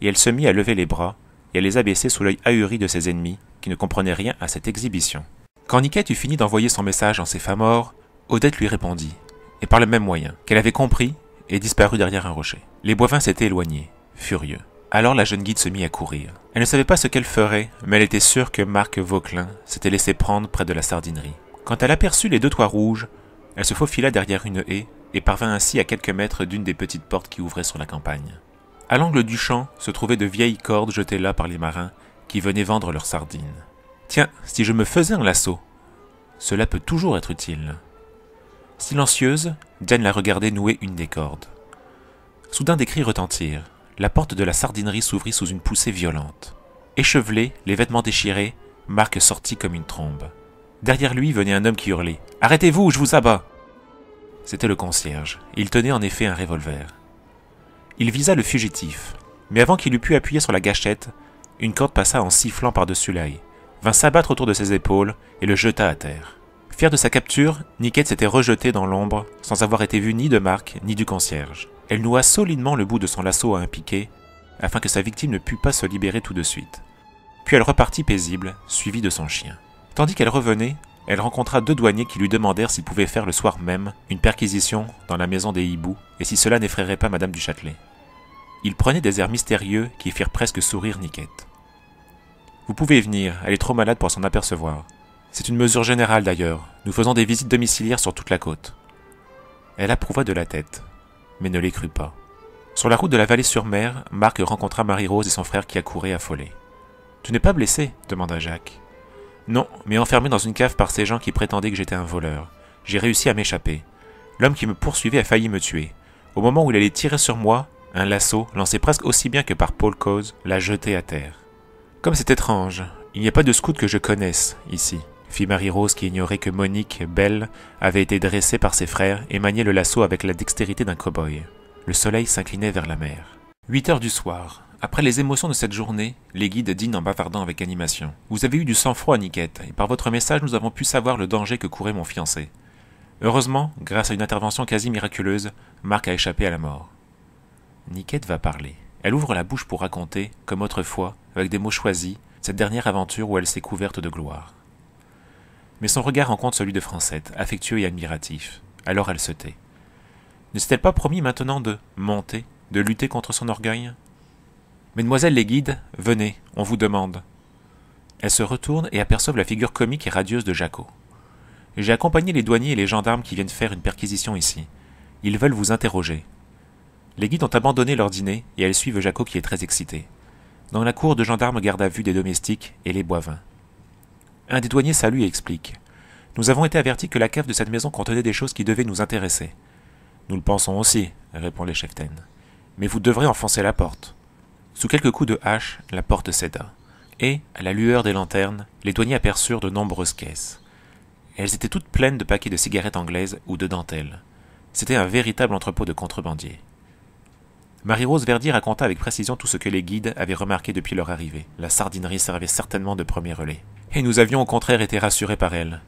Et elle se mit à lever les bras et à les abaisser sous l'œil ahuri de ses ennemis qui ne comprenaient rien à cette exhibition. Quand Niquette eut fini d'envoyer son message en céphamore, Odette lui répondit, et par le même moyen, qu'elle avait compris et disparut derrière un rocher. Les Boivin s'étaient éloignés, furieux. Alors la jeune guide se mit à courir. Elle ne savait pas ce qu'elle ferait, mais elle était sûre que Marc Vauquelin s'était laissé prendre près de la sardinerie. Quand elle aperçut les 2 toits rouges, elle se faufila derrière une haie et parvint ainsi à quelques mètres d'une des petites portes qui ouvraient sur la campagne. À l'angle du champ se trouvaient de vieilles cordes jetées là par les marins qui venaient vendre leurs sardines. Tiens, si je me faisais un lasso, cela peut toujours être utile. Silencieuse, Diane la regardait nouer une des cordes. Soudain des cris retentirent. La porte de la sardinerie s'ouvrit sous une poussée violente. Échevelé, les vêtements déchirés, Marc sortit comme une trombe. Derrière lui venait un homme qui hurlait « Arrêtez-vous, je vous abats !» C'était le concierge. Il tenait en effet un revolver. Il visa le fugitif, mais avant qu'il eût pu appuyer sur la gâchette, une corde passa en sifflant par-dessus l'œil, vint s'abattre autour de ses épaules et le jeta à terre. Fière de sa capture, Niquette s'était rejetée dans l'ombre sans avoir été vue ni de Marc ni du concierge. Elle noua solidement le bout de son lasso à un piquet afin que sa victime ne pût pas se libérer tout de suite. Puis elle repartit paisible, suivie de son chien. Tandis qu'elle revenait, elle rencontra 2 douaniers qui lui demandèrent s'ils pouvaient faire le soir même une perquisition dans la maison des hiboux et si cela n'effraierait pas Madame du Châtelet. Il prenait des airs mystérieux qui firent presque sourire Niquette. « Vous pouvez venir, elle est trop malade pour s'en apercevoir. C'est une mesure générale d'ailleurs, nous faisons des visites domiciliaires sur toute la côte. » Elle approuva de la tête, mais ne les crut pas. Sur la route de la Vallée-sur-Mer, Marc rencontra Marie-Rose et son frère qui accouraient affolés. « Tu n'es pas blessé ?» demanda Jacques. « Non, mais enfermé dans une cave par ces gens qui prétendaient que j'étais un voleur. J'ai réussi à m'échapper. L'homme qui me poursuivait a failli me tuer. Au moment où il allait tirer sur moi, un lasso, lancé presque aussi bien que par Paul Coz, l'a jeté à terre. Comme c'est étrange, il n'y a pas de scout que je connaisse ici, fit Marie-Rose qui ignorait que Monique, belle, avait été dressée par ses frères et maniait le lasso avec la dextérité d'un cow-boy. Le soleil s'inclinait vers la mer. 8 heures du soir. Après les émotions de cette journée, les guides dînent en bavardant avec animation. Vous avez eu du sang-froid, Niquette, et par votre message nous avons pu savoir le danger que courait mon fiancé. Heureusement, grâce à une intervention quasi miraculeuse, Marc a échappé à la mort. Niquette va parler. Elle ouvre la bouche pour raconter, comme autrefois, avec des mots choisis, cette dernière aventure où elle s'est couverte de gloire. Mais son regard rencontre celui de Francette, affectueux et admiratif. Alors elle se tait. Ne s'est-elle pas promis maintenant de monter, de lutter contre son orgueil ? Mesdemoiselles les guides, venez, on vous demande. Elles se retournent et aperçoivent la figure comique et radieuse de Jacot. J'ai accompagné les douaniers et les gendarmes qui viennent faire une perquisition ici. Ils veulent vous interroger. Les guides ont abandonné leur dîner et elles suivent Jacot qui est très excité. Dans la cour de gendarmes garde à vue des domestiques et les boivins. Un des douaniers salue et explique. Nous avons été avertis que la cave de cette maison contenait des choses qui devaient nous intéresser. Nous le pensons aussi, répond les cheftaines. Mais vous devrez enfoncer la porte. Sous quelques coups de hache, la porte céda. Et, à la lueur des lanternes, les douaniers aperçurent de nombreuses caisses. Elles étaient toutes pleines de paquets de cigarettes anglaises ou de dentelles. C'était un véritable entrepôt de contrebandiers. Marie-Rose Verdier raconta avec précision tout ce que les guides avaient remarqué depuis leur arrivée. La sardinerie servait certainement de premier relais. Et nous avions au contraire été rassurés par elle.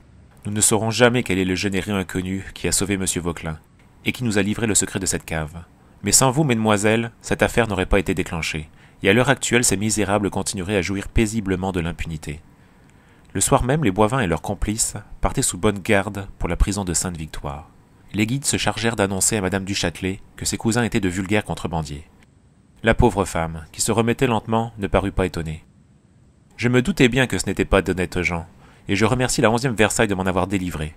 Nous ne saurons jamais quel est le généreux inconnu qui a sauvé M. Vauquelin, et qui nous a livré le secret de cette cave. Mais sans vous, mesdemoiselles, cette affaire n'aurait pas été déclenchée, et à l'heure actuelle, ces misérables continueraient à jouir paisiblement de l'impunité. Le soir même, les Boivin et leurs complices partaient sous bonne garde pour la prison de Sainte-Victoire. Les guides se chargèrent d'annoncer à Madame du Châtelet que ses cousins étaient de vulgaires contrebandiers. La pauvre femme, qui se remettait lentement, ne parut pas étonnée. Je me doutais bien que ce n'étaient pas d'honnêtes gens, et je remercie la 11e Versailles de m'en avoir délivré.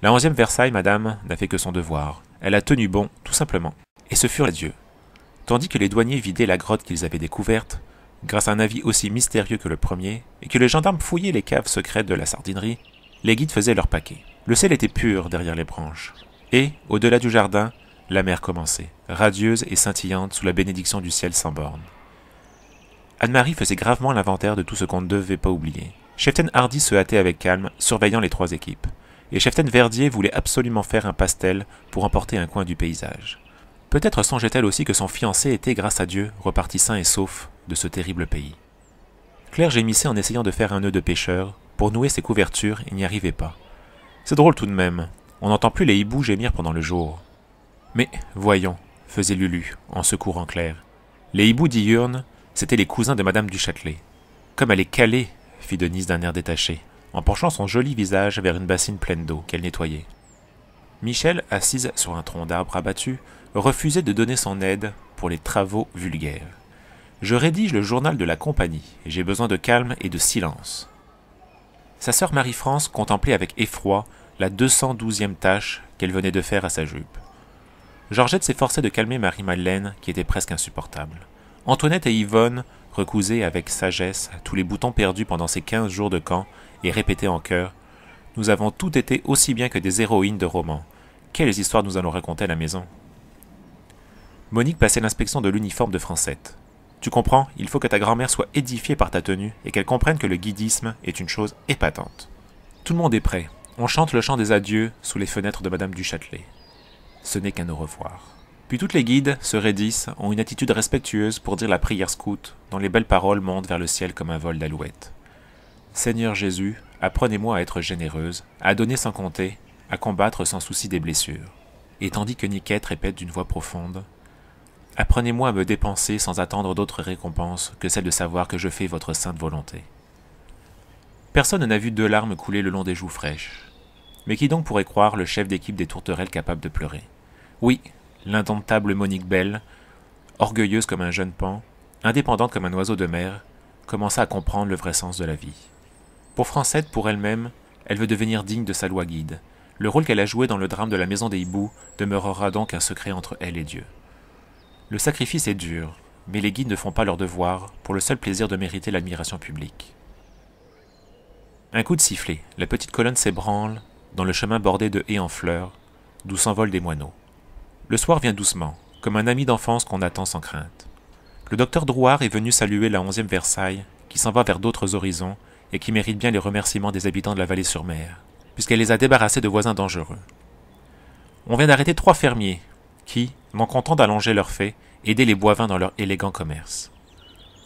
La 11e Versailles, madame, n'a fait que son devoir. Elle a tenu bon, tout simplement. Et ce furent adieux. Tandis que les douaniers vidaient la grotte qu'ils avaient découverte, grâce à un avis aussi mystérieux que le premier, et que les gendarmes fouillaient les caves secrètes de la sardinerie, les guides faisaient leur paquet. Le ciel était pur derrière les branches. Et, au-delà du jardin, la mer commençait, radieuse et scintillante sous la bénédiction du ciel sans bornes. Anne-Marie faisait gravement l'inventaire de tout ce qu'on ne devait pas oublier. Cheftaine Hardy se hâtait avec calme, surveillant les 3 équipes. Et Cheftaine Verdier voulait absolument faire un pastel pour emporter un coin du paysage. Peut-être songeait-elle aussi que son fiancé était, grâce à Dieu, reparti sain et sauf de ce terrible pays. Claire gémissait en essayant de faire un nœud de pêcheur. Pour nouer ses couvertures, il n'y arrivait pas. C'est drôle tout de même. On n'entend plus les hiboux gémir pendant le jour. Mais, voyons, faisait Lulu, en secourant Claire. Les hiboux diurnes, c'étaient les cousins de Madame du Châtelet. Comme elle est calée, fit Denise d'un air détaché, en penchant son joli visage vers une bassine pleine d'eau qu'elle nettoyait. Michel, assise sur un tronc d'arbre abattu, refusait de donner son aide pour les travaux vulgaires. Je rédige le journal de la compagnie, et j'ai besoin de calme et de silence. Sa sœur Marie-France contemplait avec effroi la 212e tâche qu'elle venait de faire à sa jupe. Georgette s'efforçait de calmer Marie-Madeleine, qui était presque insupportable. Antoinette et Yvonne recousaient avec sagesse tous les boutons perdus pendant ces 15 jours de camp et répétaient en chœur « Nous avons toutes été aussi bien que des héroïnes de romans. Quelles histoires nous allons raconter à la maison ?» Monique passait l'inspection de l'uniforme de Francette. « Tu comprends, il faut que ta grand-mère soit édifiée par ta tenue et qu'elle comprenne que le guidisme est une chose épatante. » Tout le monde est prêt. On chante le chant des adieux sous les fenêtres de Madame du Châtelet. Ce n'est qu'un au revoir. Puis toutes les guides se raidissent, ont une attitude respectueuse pour dire la prière scout, dont les belles paroles montent vers le ciel comme un vol d'alouettes. Seigneur Jésus, apprenez-moi à être généreuse, à donner sans compter, à combattre sans souci des blessures. Et tandis que Niquette répète d'une voix profonde, apprenez-moi à me dépenser sans attendre d'autres récompenses que celle de savoir que je fais votre sainte volonté. Personne n'a vu 2 larmes couler le long des joues fraîches. Mais qui donc pourrait croire le chef d'équipe des tourterelles capable de pleurer? Oui, l'indomptable Monique Bell, orgueilleuse comme un jeune paon, indépendante comme un oiseau de mer, commença à comprendre le vrai sens de la vie. Pour Francette, pour elle-même, elle veut devenir digne de sa loi guide. Le rôle qu'elle a joué dans le drame de la maison des hiboux demeurera donc un secret entre elle et Dieu. Le sacrifice est dur, mais les guides ne font pas leur devoir pour le seul plaisir de mériter l'admiration publique. Un coup de sifflet, la petite colonne s'ébranle dans le chemin bordé de haies en fleurs, d'où s'envolent des moineaux. Le soir vient doucement, comme un ami d'enfance qu'on attend sans crainte. Le docteur Drouard est venu saluer la 11e Versailles, qui s'en va vers d'autres horizons et qui mérite bien les remerciements des habitants de la Vallée-sur-Mer, puisqu'elle les a débarrassés de voisins dangereux. On vient d'arrêter 3 fermiers, qui, non contents d'allonger leurs faits, aidaient les Boivins dans leur élégant commerce.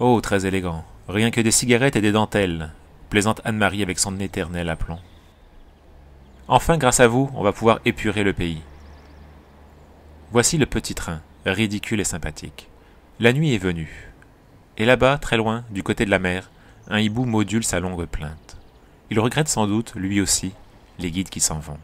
Oh, très élégant, rien que des cigarettes et des dentelles, plaisante Anne-Marie avec son éternel aplomb. Enfin, grâce à vous, on va pouvoir épurer le pays. Voici le petit train, ridicule et sympathique. La nuit est venue. Et là-bas, très loin, du côté de la mer, un hibou module sa longue plainte. Il regrette sans doute, lui aussi, les guides qui s'en vont.